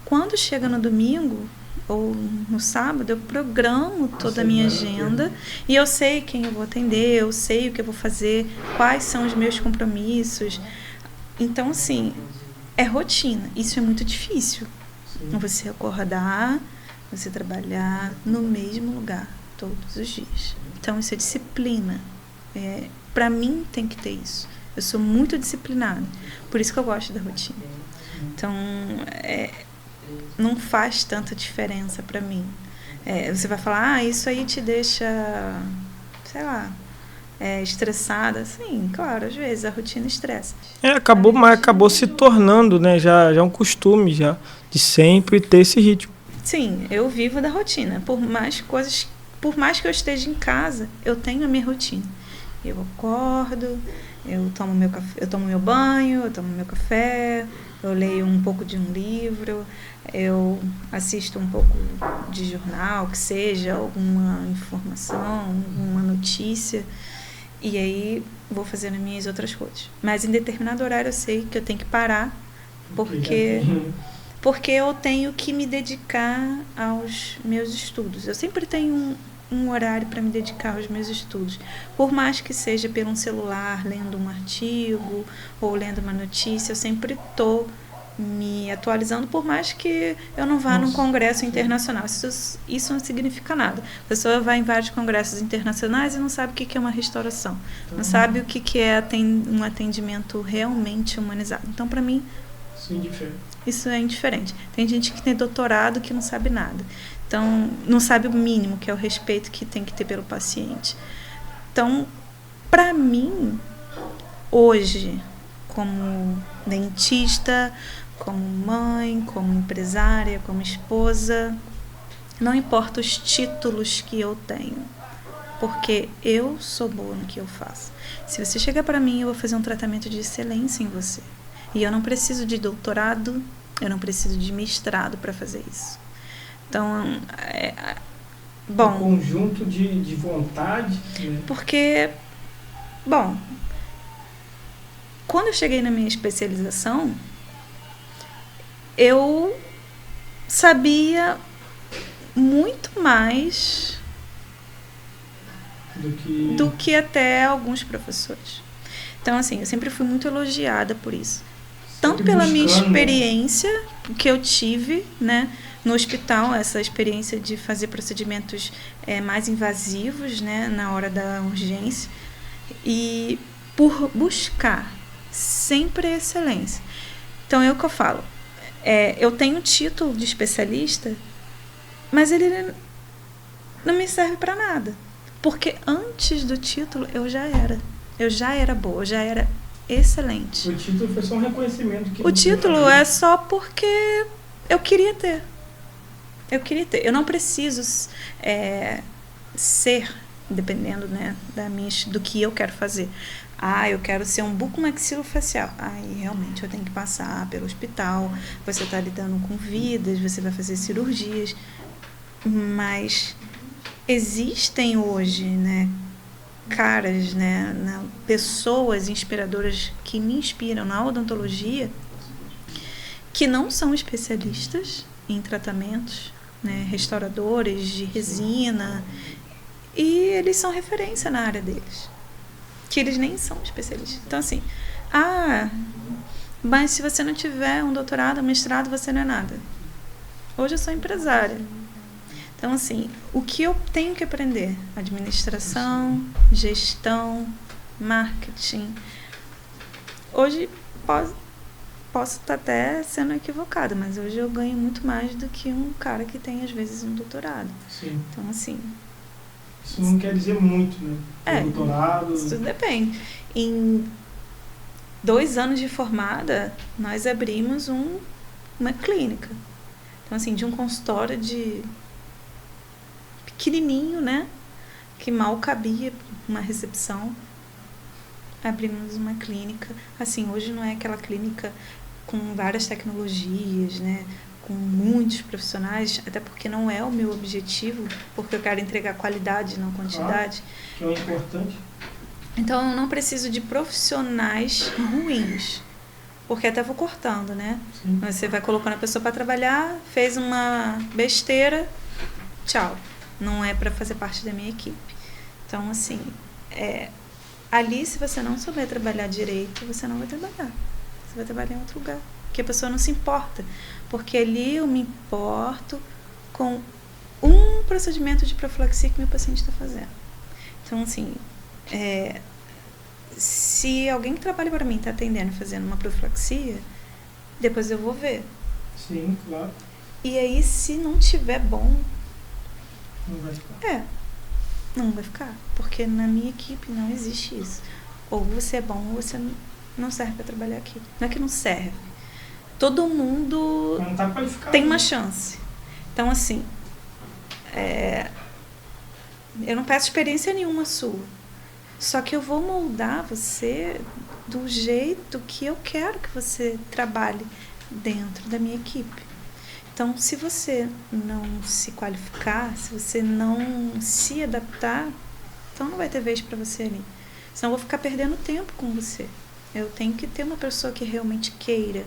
quando chega no domingo ou no sábado, eu programo toda a minha agenda e eu sei quem eu vou atender, eu sei o que eu vou fazer, quais são os meus compromissos. Então, assim, é rotina. Isso é muito difícil. Você acordar, você trabalhar no mesmo lugar todos os dias. Então, isso é disciplina. Para mim, tem que ter isso. Eu sou muito disciplinada. Por isso que eu gosto da rotina. Então, não faz tanta diferença para mim. Você vai falar, isso aí te deixa, sei lá, estressada. Sim, claro, às vezes a rotina estressa.
Mas acabou se tornando, né, já um costume já de sempre ter esse ritmo.
Sim, eu vivo da rotina. Por mais que eu esteja em casa, eu tenho a minha rotina. Eu acordo, eu tomo meu banho, eu tomo meu café, eu leio um pouco de um livro, eu assisto um pouco de jornal, que seja alguma informação, alguma notícia, e aí vou fazendo as minhas outras coisas. Mas em determinado horário eu sei que eu tenho que parar, porque eu tenho que me dedicar aos meus estudos. Eu sempre tenho um horário para me dedicar aos meus estudos. Por mais que seja pelo celular, lendo um artigo ou lendo uma notícia, eu sempre estou me atualizando, por mais que eu não vá num congresso internacional. Isso não significa nada. A pessoa vai em vários congressos internacionais e não sabe o que é uma restauração. Não sabe o que é um atendimento realmente humanizado. Então, para mim, isso é indiferente. Tem gente que tem doutorado que não sabe nada. Então, não sabe o mínimo, que é o respeito que tem que ter pelo paciente. Então, para mim, hoje, como dentista, como mãe, como empresária, como esposa, não importa os títulos que eu tenho, porque eu sou boa no que eu faço. Se você chegar para mim, eu vou fazer um tratamento de excelência em você. E eu não preciso de doutorado, eu não preciso de mestrado para fazer isso. Então, bom...
Um conjunto de vontade, né?
Porque, bom, quando eu cheguei na minha especialização, eu sabia muito mais do que até alguns professores. Então, assim, eu sempre fui muito elogiada por isso. Tanto pela minha experiência que eu tive, né, no hospital, essa experiência de fazer procedimentos mais invasivos, né, na hora da urgência, e por buscar sempre a excelência. Então, é o que eu falo. Eu tenho título de especialista, mas ele não me serve para nada. Porque antes do título, eu já era boa, eu já era excelente.
O título foi só um reconhecimento.
O título é só porque eu queria ter. Eu não preciso ser, dependendo, né, do que eu quero fazer. Eu quero ser um bucomaxilofacial. Aí, realmente, eu tenho que passar pelo hospital. Você está lidando com vidas, você vai fazer cirurgias. Mas existem hoje, né, caras, né, pessoas inspiradoras que me inspiram na odontologia, que não são especialistas em tratamentos, né, restauradores de resina, e eles são referência na área deles, que eles nem são especialistas. Então, assim, mas se você não tiver um doutorado, um mestrado, você não é nada. Hoje eu sou empresária. Então, assim, o que eu tenho que aprender? Administração, gestão, marketing. Hoje posso estar até sendo equivocada, mas hoje eu ganho muito mais do que um cara que tem, às vezes, um doutorado.
Sim.
Então, assim...
Isso não quer dizer muito, né? Doutorado...
Isso depende. Em 2 anos de formada, nós abrimos uma clínica. Então, assim, de um consultório pequenininho, né? Que mal cabia uma recepção. Abrimos uma clínica. Assim, hoje não é aquela clínica com várias tecnologias, né? Com muitos profissionais, até porque não é o meu objetivo, porque eu quero entregar qualidade, não quantidade.
Que é o importante.
Então, eu não preciso de profissionais ruins, porque até vou cortando, né?
Sim.
Você vai colocando a pessoa para trabalhar, fez uma besteira, tchau. Não é para fazer parte da minha equipe. Então, assim, ali, se você não souber trabalhar direito, você não vai trabalhar. Você vai trabalhar em outro lugar. Porque a pessoa não se importa. Porque ali eu me importo com um procedimento de profilaxia que meu paciente está fazendo. Então, assim, se alguém que trabalha para mim está atendendo e fazendo uma profilaxia, depois eu vou ver.
Sim, claro.
E aí, se não tiver bom...
Não vai ficar.
Não vai ficar. Porque na minha equipe não existe isso. Ou você é bom ou você não serve para trabalhar aqui. Não é que não serve. Todo mundo
não tá qualificado,
tem uma chance. Então, assim, eu não peço experiência nenhuma sua. Só que eu vou moldar você do jeito que eu quero que você trabalhe dentro da minha equipe. Então, se você não se qualificar, se você não se adaptar, então não vai ter vez para você ali. Senão eu vou ficar perdendo tempo com você. Eu tenho que ter uma pessoa que realmente queira,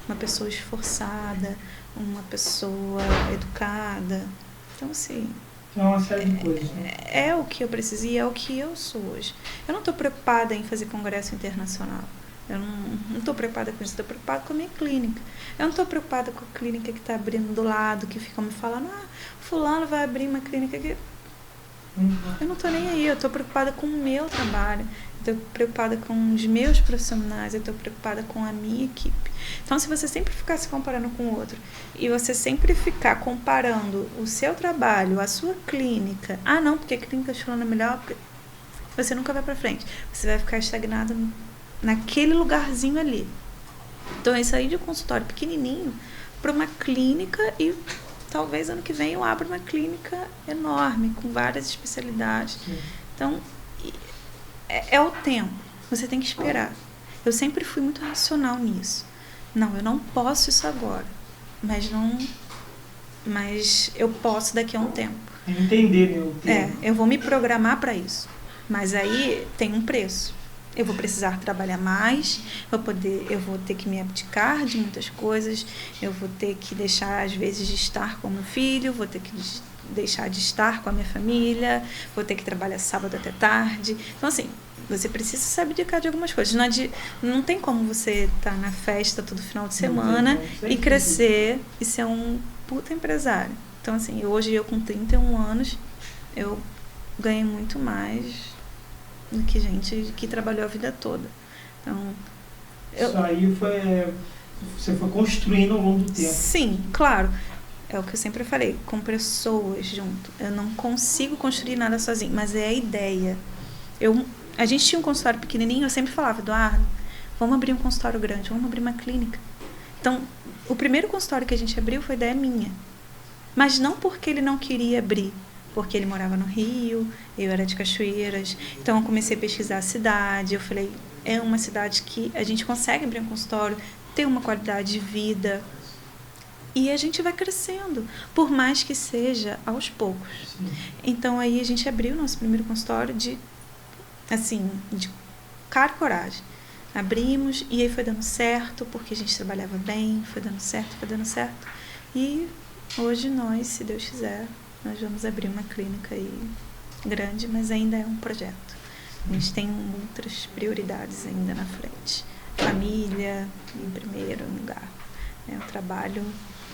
uma pessoa esforçada, uma pessoa educada. Então, assim...
É uma série de coisas, né?
É o que eu preciso e é o que eu sou hoje. Eu não estou preocupada em fazer congresso internacional. Eu não estou preocupada com isso, estou preocupada com a minha clínica. Eu não estou preocupada com a clínica que está abrindo do lado, que ficam me falando, fulano vai abrir uma clínica aqui. Eu não estou nem aí, eu estou preocupada com o meu trabalho, eu estou preocupada com os meus profissionais, eu estou preocupada com a minha equipe. Então, se você sempre ficar se comparando com o outro, e você sempre ficar comparando o seu trabalho, a sua clínica, não, porque a clínica de fulano é melhor, você nunca vai para frente. Você vai ficar estagnado naquele lugarzinho ali. Então, é sair de um consultório pequenininho para uma clínica e talvez ano que vem eu abra uma clínica enorme, com várias especialidades. Sim. Então, é o tempo. Você tem que esperar. Eu sempre fui muito racional nisso. Não, eu não posso isso agora. Mas eu posso daqui a um tempo.
Entender, né? O tempo.
Eu vou me programar para isso. Mas aí tem um preço. Eu vou precisar trabalhar mais, eu vou ter que me abdicar de muitas coisas, eu vou ter que deixar, às vezes, de estar com o meu filho, vou ter que deixar de estar com a minha família, vou ter que trabalhar sábado até tarde. Então, assim, você precisa se abdicar de algumas coisas. Não tem como você estar na festa todo final de semana e crescer e ser um puta empresária. Então, assim, hoje eu com 31 anos, eu ganhei muito mais do que gente que trabalhou a vida toda. Então,
Isso aí você foi construindo ao longo do tempo.
Sim, claro. É o que eu sempre falei, com pessoas junto. Eu não consigo construir nada sozinho, mas é a ideia. A gente tinha um consultório pequenininho, eu sempre falava, Eduardo, vamos abrir um consultório grande, vamos abrir uma clínica. Então, o primeiro consultório que a gente abriu foi ideia minha. Mas não porque ele não queria abrir, porque ele morava no Rio, eu era de Cachoeiras. Então, eu comecei a pesquisar a cidade. Eu falei, é uma cidade que a gente consegue abrir um consultório, ter uma qualidade de vida. E a gente vai crescendo, por mais que seja aos poucos.
Sim.
Então, aí a gente abriu o nosso primeiro consultório de cara e coragem. Abrimos e aí foi dando certo, porque a gente trabalhava bem, foi dando certo. E hoje nós, se Deus quiser, nós vamos abrir uma clínica aí grande, mas ainda é um projeto. A gente tem outras prioridades ainda na frente. Família em primeiro lugar. O trabalho,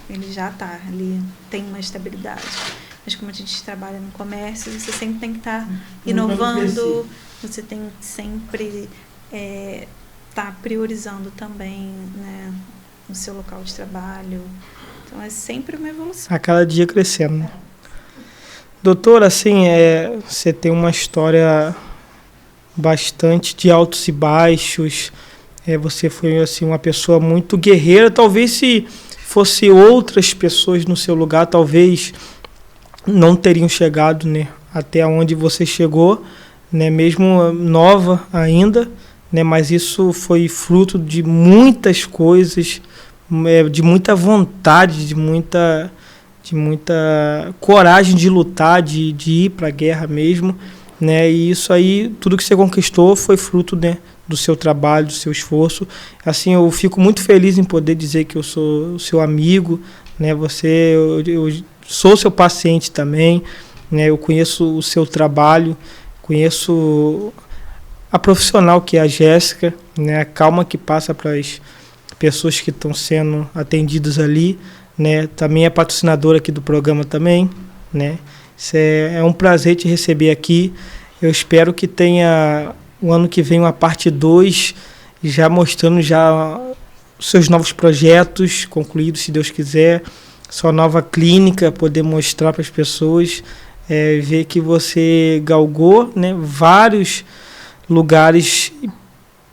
ele já está ali, tem uma estabilidade. Mas como a gente trabalha no comércio, você sempre tem que estar inovando, você tem que sempre estar priorizando também, né, o seu local de trabalho. Então é sempre uma evolução.
A cada dia crescendo, né? Doutora, assim, você tem uma história bastante de altos e baixos. Você foi assim, uma pessoa muito guerreira. Talvez se fosse outras pessoas no seu lugar, talvez não teriam chegado, né, até onde você chegou, né, mesmo nova ainda, né, mas isso foi fruto de muitas coisas, de muita vontade, de muita coragem de lutar, de ir para a guerra mesmo, né, e isso aí, tudo que você conquistou foi fruto, né, do seu trabalho, do seu esforço. Assim, eu fico muito feliz em poder dizer que eu sou seu amigo, né, eu sou seu paciente também, né, eu conheço o seu trabalho, conheço a profissional que é a Jéssica, né, a calma que passa para as pessoas que estão sendo atendidas ali, né, também é patrocinadora aqui do programa também, né. É um prazer te receber aqui. Eu espero que tenha o ano que vem uma parte 2, já mostrando já os seus novos projetos concluídos, se Deus quiser, sua nova clínica, poder mostrar para as pessoas, ver que você galgou, né, vários lugares,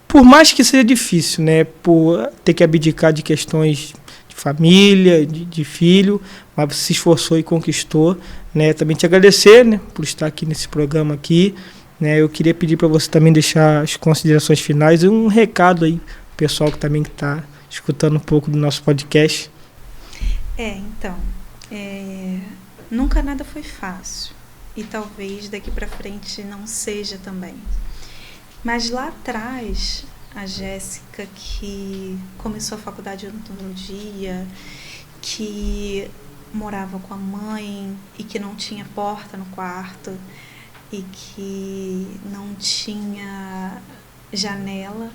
por mais que seja difícil, né, por ter que abdicar de questões de família, de filho, mas você se esforçou e conquistou, né. Também te agradecer, né, por estar aqui nesse programa aqui, né. Eu queria pedir para você também deixar as considerações finais e um recado aí, pessoal que também está escutando um pouco do nosso podcast.
Então, nunca nada foi fácil e talvez daqui para frente não seja também. Mas lá atrás, a Jéssica, que começou a faculdade de odontologia, que morava com a mãe e que não tinha porta no quarto e que não tinha janela,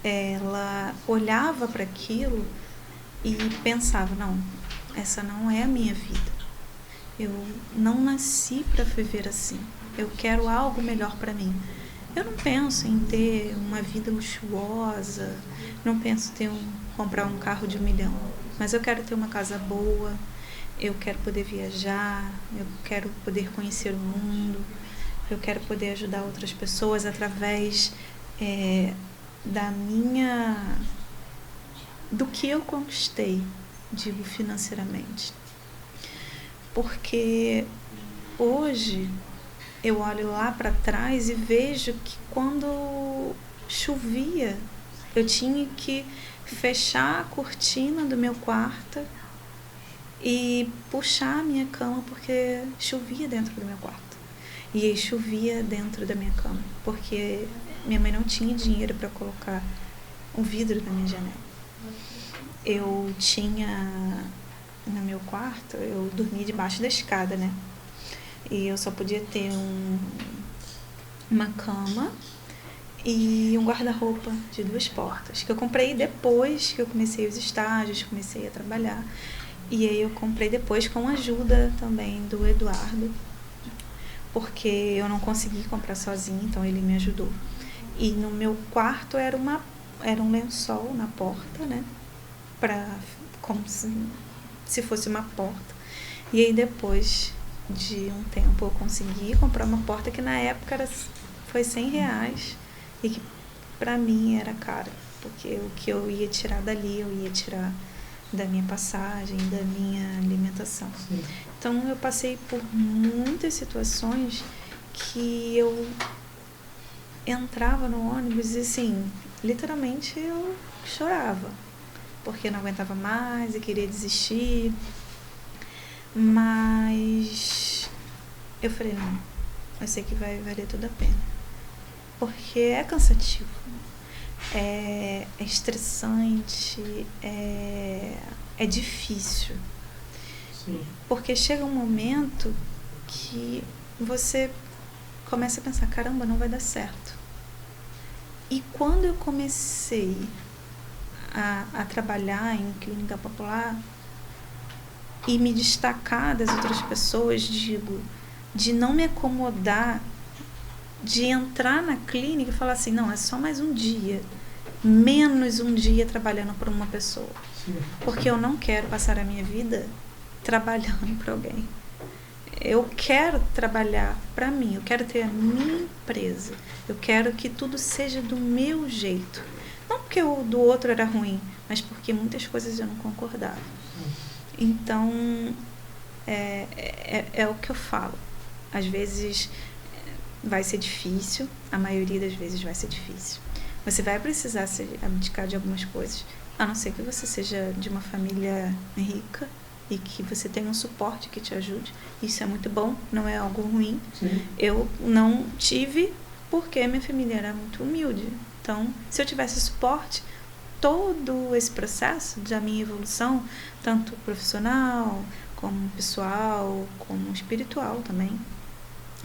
ela olhava para aquilo e pensava, não, essa não é a minha vida. Eu não nasci para viver assim. Eu quero algo melhor para mim. Eu não penso em ter uma vida luxuosa, não penso em comprar um carro de 1 milhão, mas eu quero ter uma casa boa, eu quero poder viajar, eu quero poder conhecer o mundo, eu quero poder ajudar outras pessoas através do que eu conquistei, digo financeiramente. Porque hoje eu olho lá para trás e vejo que quando chovia, eu tinha que fechar a cortina do meu quarto e puxar a minha cama porque chovia dentro do meu quarto. E aí chovia dentro da minha cama, porque minha mãe não tinha dinheiro para colocar um vidro na minha janela. Eu tinha, no meu quarto, eu dormia debaixo da escada, né? E eu só podia ter uma cama e um guarda-roupa de 2 portas, que eu comprei depois que eu comecei os estágios, comecei a trabalhar. E aí eu comprei depois com a ajuda também do Eduardo, porque eu não consegui comprar sozinha, então ele me ajudou. E no meu quarto era um lençol na porta, né? Como se fosse uma porta. E aí depois de um tempo eu consegui comprar uma porta que na época foi R$100 e que pra mim era caro, porque o que eu ia tirar dali eu ia tirar da minha passagem, da minha alimentação. Sim. Então eu passei por muitas situações que eu entrava no ônibus e assim, literalmente eu chorava, porque eu não aguentava mais e queria desistir. Mas eu falei, não, eu sei que vai valer tudo a pena. Porque é cansativo, é estressante, é difícil. Sim. Porque chega um momento que você começa a pensar, caramba, não vai dar certo. E quando eu comecei a trabalhar em clínica popular e me destacar das outras pessoas, digo, de não me acomodar, de entrar na clínica e falar assim, não, é só mais um dia, menos um dia trabalhando por uma pessoa. Sim. Porque eu não quero passar a minha vida trabalhando para alguém. Eu quero trabalhar para mim, eu quero ter a minha empresa, eu quero que tudo seja do meu jeito. Não porque o do outro era ruim, mas porque muitas coisas eu não concordava. Então, é o que eu falo. Às vezes vai ser difícil, a maioria das vezes vai ser difícil. Você vai precisar se abdicar de algumas coisas, a não ser que você seja de uma família rica e que você tenha um suporte que te ajude. Isso é muito bom, não é algo ruim. Sim. Eu não tive porque minha família era muito humilde. Então, se eu tivesse suporte, todo esse processo da minha evolução, tanto profissional, como pessoal, como espiritual também,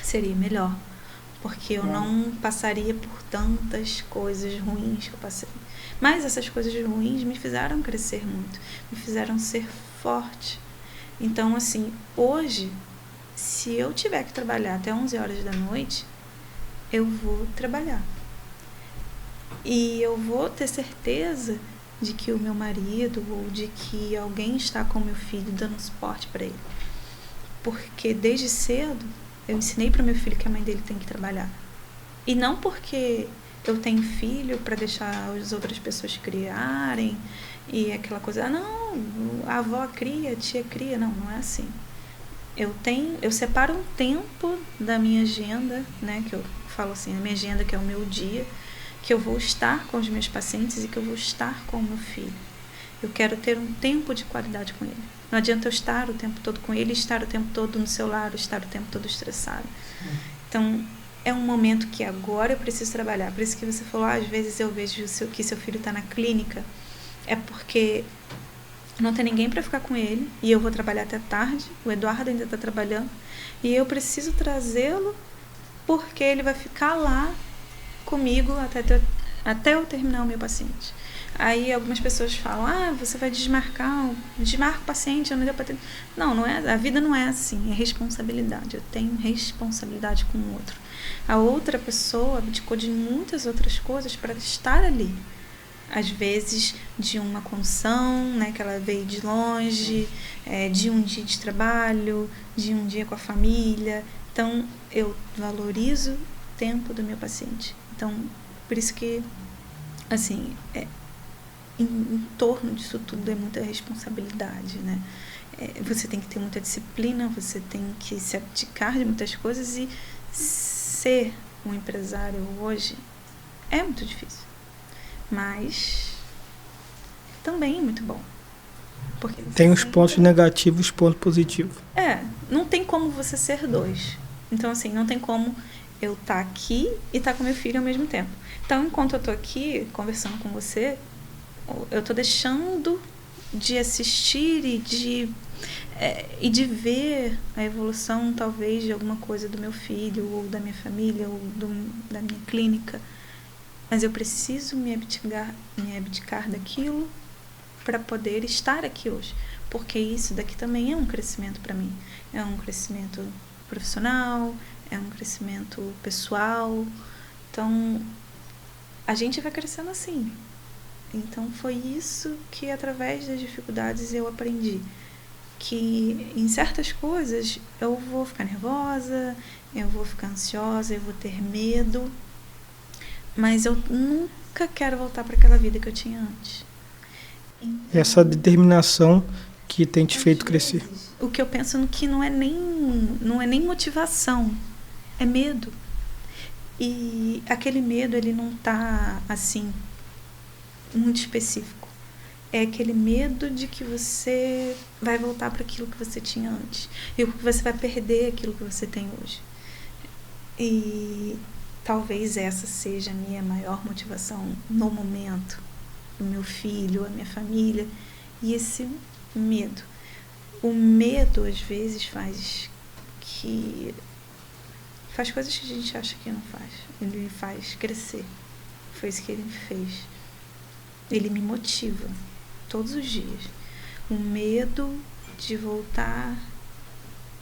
seria melhor. Porque eu não passaria por tantas coisas ruins que eu passei. Mas essas coisas ruins me fizeram crescer muito, me fizeram ser forte. Então, assim, hoje, se eu tiver que trabalhar até 11 horas da noite, eu vou trabalhar. E eu vou ter certeza de que o meu marido ou de que alguém está com o meu filho dando suporte para ele. Porque desde cedo eu ensinei para o meu filho que a mãe dele tem que trabalhar. E não porque eu tenho filho para deixar as outras pessoas criarem e aquela coisa, não, a avó cria, a tia cria. Não, não é assim. Eu separo um tempo da minha agenda, né, que eu falo assim, a minha agenda que é o meu dia, que eu vou estar com os meus pacientes e que eu vou estar com o meu filho. Eu quero ter um tempo de qualidade com ele. Não adianta eu estar o tempo todo com ele, estar o tempo todo no celular, estar o tempo todo estressado. Então, é um momento que agora eu preciso trabalhar. Por isso que você falou, às vezes eu vejo que seu filho está na clínica, é porque não tem ninguém para ficar com ele e eu vou trabalhar até tarde, o Eduardo ainda está trabalhando, e eu preciso trazê-lo porque ele vai ficar lá comigo até eu terminar o meu paciente. Aí algumas pessoas falam, você vai desmarca o paciente, não deu para ter. Não é, a vida não é assim, é responsabilidade. Eu tenho responsabilidade com o outro. A outra pessoa abdicou de muitas outras coisas para estar ali. Às vezes de uma condução, né, que ela veio de longe, de um dia de trabalho, de um dia com a família. Então, eu valorizo o tempo do meu paciente. Então, por isso que, assim, em torno disso tudo é muita responsabilidade, né? Você tem que ter muita disciplina, você tem que se abdicar de muitas coisas e ser um empresário hoje é muito difícil. Mas também é muito bom. Porque
tem os pontos negativos e os pontos positivos.
Não tem como você ser dois. Então, assim, não tem como eu estar aqui e estar com meu filho ao mesmo tempo. Então, enquanto eu estou aqui conversando com você, eu estou deixando de assistir e de ver a evolução, talvez, de alguma coisa do meu filho, ou da minha família, ou da minha clínica. mas eu preciso me abdicar daquilo para poder estar aqui hoje. Porque isso daqui também é um crescimento para mim. É um crescimento profissional, é um crescimento pessoal. Então, a gente vai crescendo assim. Então, foi isso que, através das dificuldades, eu aprendi. Que em certas coisas eu vou ficar nervosa, eu vou ficar ansiosa, eu vou ter medo, mas eu nunca quero voltar para aquela vida que eu tinha antes. Então,
essa determinação que tem te feito crescer.
O que eu penso que não é nem motivação, é medo. E aquele medo, ele não tá assim muito específico. É aquele medo de que você vai voltar para aquilo que você tinha antes. E que você vai perder aquilo que você tem hoje. E talvez essa seja a minha maior motivação no momento. O meu filho, a minha família. E esse medo. O medo, às vezes, faz coisas que a gente acha que não faz. Ele faz crescer. Foi isso que ele me fez. Ele me motiva todos os dias. O medo de voltar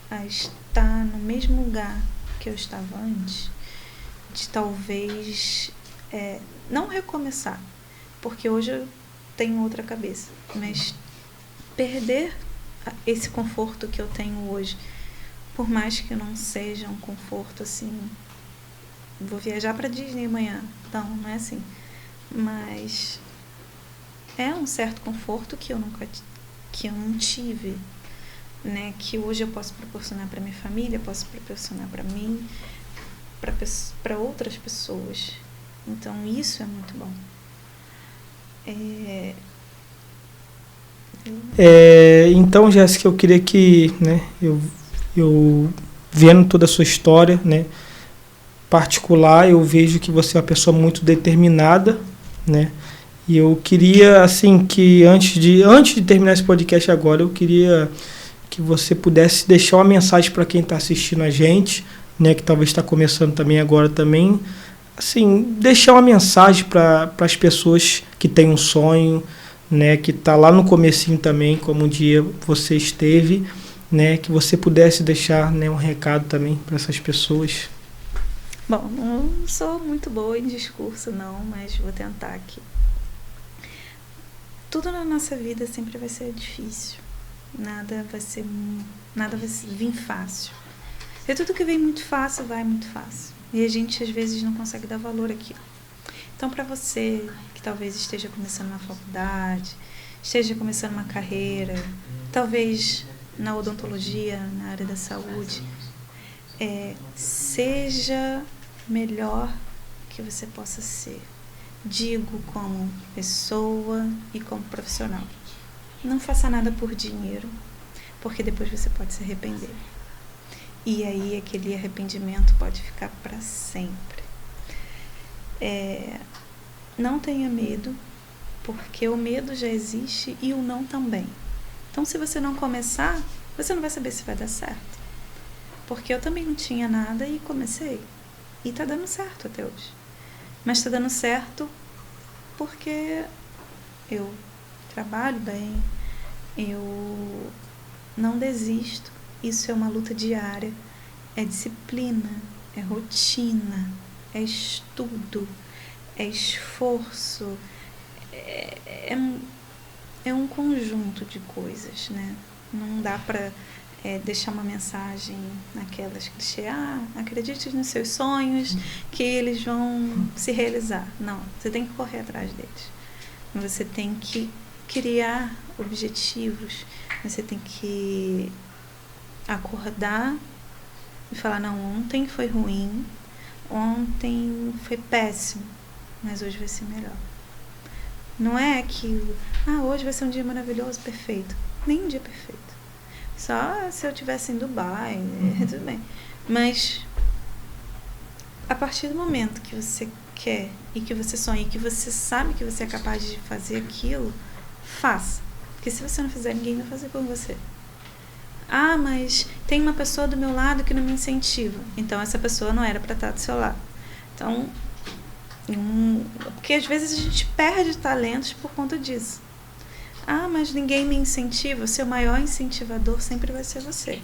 a estar no mesmo lugar que eu estava antes, de talvez não recomeçar, porque hoje eu tenho outra cabeça, mas perder esse conforto que eu tenho hoje, por mais que não seja um conforto assim, vou viajar para Disney amanhã, não é assim, mas é um certo conforto que eu não tive, né? Que hoje eu posso proporcionar para minha família, posso proporcionar para mim, para outras pessoas. Então isso é muito bom.
Então, Jéssica, eu queria que, né, eu vendo toda a sua história, né, particular, eu vejo que você é uma pessoa muito determinada, né? E eu queria, assim, que antes de terminar esse podcast agora, eu queria que você pudesse deixar uma mensagem para quem está assistindo a gente, né, que talvez está começando também agora também, assim, deixar uma mensagem para as pessoas que têm um sonho, né, que está lá no comecinho também, como um dia você esteve, né, que você pudesse deixar, né, um recado também para essas pessoas.
Bom, não sou muito boa em discurso, não, mas vou tentar aqui. Tudo na nossa vida sempre vai ser difícil. Nada vai vir fácil. E tudo que vem muito fácil, vai muito fácil. E a gente, às vezes, não consegue dar valor àquilo. Então, para você que talvez esteja começando uma faculdade, esteja começando uma carreira, talvez na odontologia, na área da saúde, seja melhor que você possa ser. Digo como pessoa e como profissional. Não faça nada por dinheiro, porque depois você pode se arrepender. E aí aquele arrependimento pode ficar para sempre. Não tenha medo, porque o medo já existe e o não também. Então, se você não começar, você não vai saber se vai dar certo. Porque eu também não tinha nada e comecei. E tá dando certo até hoje. Mas está dando certo porque eu trabalho bem, eu não desisto. Isso é uma luta diária, é disciplina, é rotina, é estudo, é esforço, é um conjunto de coisas, né? Não dá para deixar uma mensagem naquelas clichê, acredite nos seus sonhos, que eles vão se realizar. Não, você tem que correr atrás deles. Você tem que criar objetivos, você tem que acordar e falar, não, ontem foi ruim, ontem foi péssimo, mas hoje vai ser melhor. Não é que, hoje vai ser um dia maravilhoso, perfeito. Nem um dia perfeito. Só se eu estivesse em Dubai, tudo bem. Mas, a partir do momento que você quer e que você sonha e que você sabe que você é capaz de fazer aquilo, faça. Porque se você não fizer, ninguém vai fazer por você. Mas tem uma pessoa do meu lado que não me incentiva. Então, essa pessoa não era para estar do seu lado. Então, Porque às vezes a gente perde talentos por conta disso. Ah, mas ninguém me incentiva. O seu maior incentivador sempre vai ser você.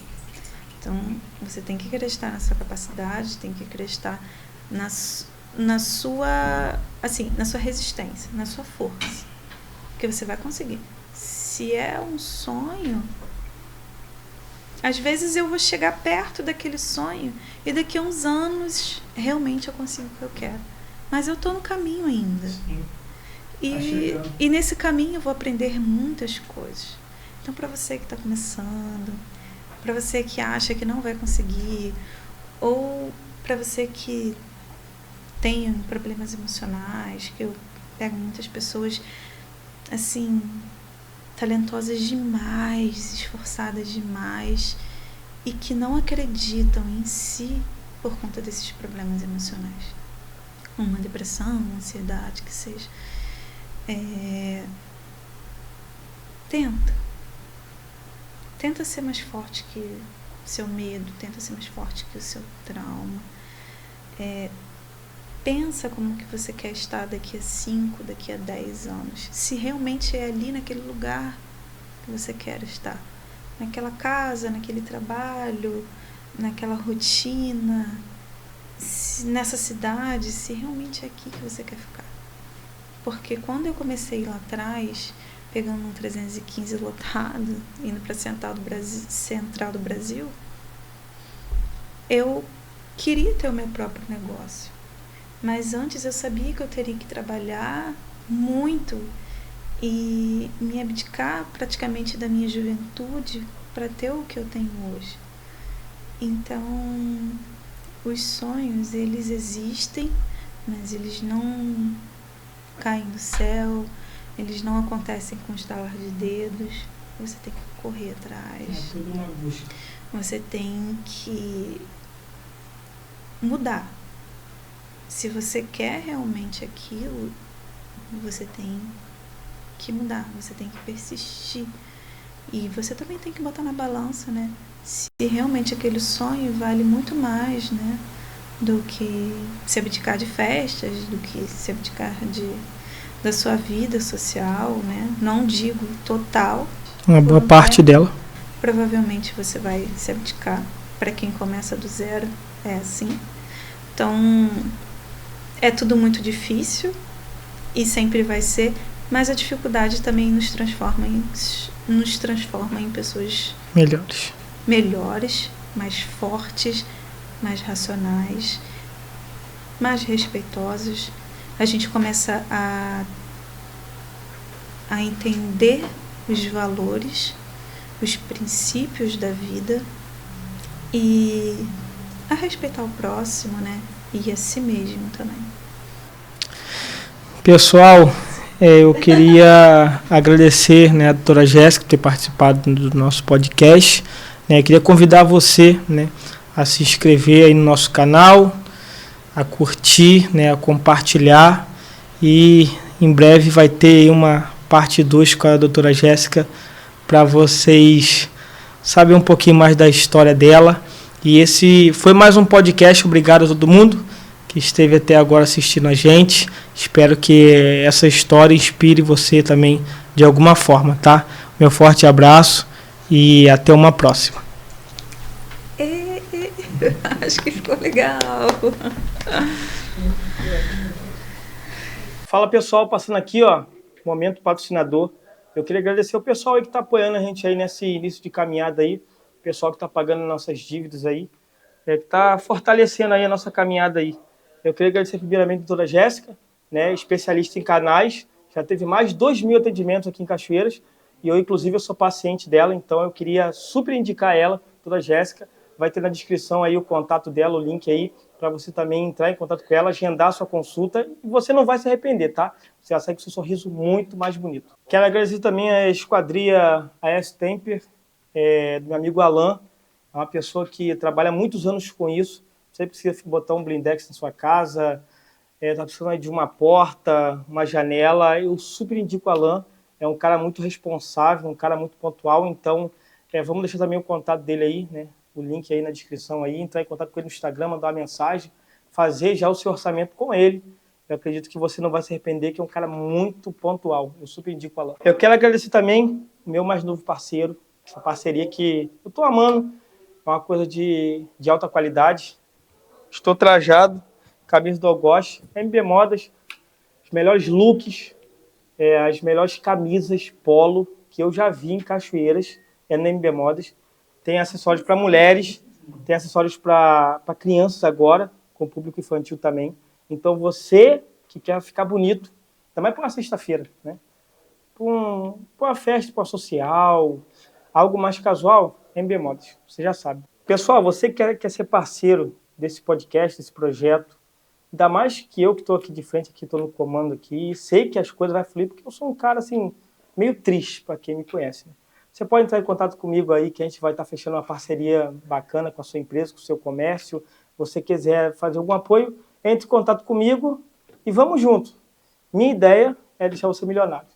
Então, você tem que acreditar na sua capacidade, tem que acreditar na sua resistência, na sua força. Porque você vai conseguir. Se é um sonho, às vezes eu vou chegar perto daquele sonho e daqui a uns anos realmente eu consigo o que eu quero. Mas eu estou no caminho ainda.
Sim.
E nesse caminho eu vou aprender muitas coisas. Então, para você que está começando, para você que acha que não vai conseguir, ou para você que tem problemas emocionais, que eu pego muitas pessoas assim, talentosas demais, esforçadas demais, e que não acreditam em si por conta desses problemas emocionais. Uma depressão, uma ansiedade, que seja. Tenta ser mais forte que o seu medo, tenta ser mais forte que o seu trauma. Pensa como que você quer estar daqui a 5, daqui a 10 anos. Se realmente é ali naquele lugar que você quer estar. Naquela casa, naquele trabalho, naquela rotina, nessa cidade, se realmente é aqui que você quer ficar. Porque quando eu comecei lá atrás, pegando um 315 lotado, indo para Central do Brasil, eu queria ter o meu próprio negócio. Mas antes eu sabia que eu teria que trabalhar muito e me abdicar praticamente da minha juventude para ter o que eu tenho hoje. Então, os sonhos, eles existem, mas eles não caem do céu, eles não acontecem com estalar de dedos. Você tem que correr atrás.
É tudo uma busca.
Você tem que mudar. Se você quer realmente aquilo, você tem que mudar, você tem que persistir. E você também tem que botar na balança, né? Se realmente aquele sonho vale muito mais, né? Do que se abdicar de festas, do que se abdicar da sua vida social, né? Não digo total.
Uma boa parte dela.
Provavelmente você vai se abdicar. Para quem começa do zero, é assim. Então, é tudo muito difícil e sempre vai ser, mas a dificuldade também nos transforma em pessoas melhores, mais fortes, mais racionais, mais respeitosas. A gente começa a entender os valores, os princípios da vida e a respeitar o próximo, né? E a si mesmo também.
Pessoal, eu queria agradecer, né, a doutora Jéssica por ter participado do nosso podcast. Queria convidar você, né, a se inscrever aí no nosso canal, a curtir, né, a compartilhar, e em breve vai ter uma parte 2 com a doutora Jéssica para vocês saberem um pouquinho mais da história dela. E esse foi mais um podcast. Obrigado a todo mundo que esteve até agora assistindo a gente. Espero que essa história inspire você também de alguma forma, tá? Meu forte abraço e até uma próxima.
Acho que ficou legal.
Fala, pessoal, passando aqui, ó, momento patrocinador. Eu queria agradecer o pessoal aí que está apoiando a gente aí nesse início de caminhada aí, o pessoal que está pagando nossas dívidas aí, que está fortalecendo aí a nossa caminhada aí. Eu queria agradecer primeiramente a doutora Jéssica, né, especialista em canais, já teve mais de 2.000 atendimentos aqui em Cachoeiras, e eu, inclusive, eu sou paciente dela, então eu queria super indicar ela, doutora Jéssica. Vai ter na descrição aí o contato dela, o link aí, para você também entrar em contato com ela, agendar a sua consulta, e você não vai se arrepender, tá? Você vai sair com seu sorriso muito mais bonito. Quero agradecer também a esquadria AS Temper, do meu amigo Alan, é uma pessoa que trabalha muitos anos com isso. Você precisa botar um blindex na sua casa, está precisando de uma porta, uma janela, eu super indico o Alan. É um cara muito responsável, um cara muito pontual, então vamos deixar também o contato dele aí, né? O link aí na descrição aí, entrar em contato com ele no Instagram, mandar uma mensagem, fazer já o seu orçamento com ele Eu acredito que você não vai se arrepender, que é um cara muito pontual. Eu super indico o Alan. Eu quero agradecer também o meu mais novo parceiro, essa parceria que eu estou amando, é uma coisa de alta qualidade. Estou trajado, camisa do Algoz, MB Modas, os melhores looks, as melhores camisas polo que eu já vi em Cachoeiras, na MB Modas. Tem acessórios para mulheres, tem acessórios para crianças agora, com público infantil também. Então você que quer ficar bonito, também para uma sexta-feira, né? Para uma festa, para uma social, algo mais casual, MB Modas, você já sabe. Pessoal, você que quer ser parceiro desse podcast, desse projeto, ainda mais que eu que estou aqui de frente, que estou no comando aqui, sei que as coisas vão fluir, porque eu sou um cara assim, meio triste, para quem me conhece, né? Você pode entrar em contato comigo aí, que a gente vai estar fechando uma parceria bacana com a sua empresa, com o seu comércio. Você quiser fazer algum apoio, entre em contato comigo e vamos junto. Minha ideia é deixar você milionário.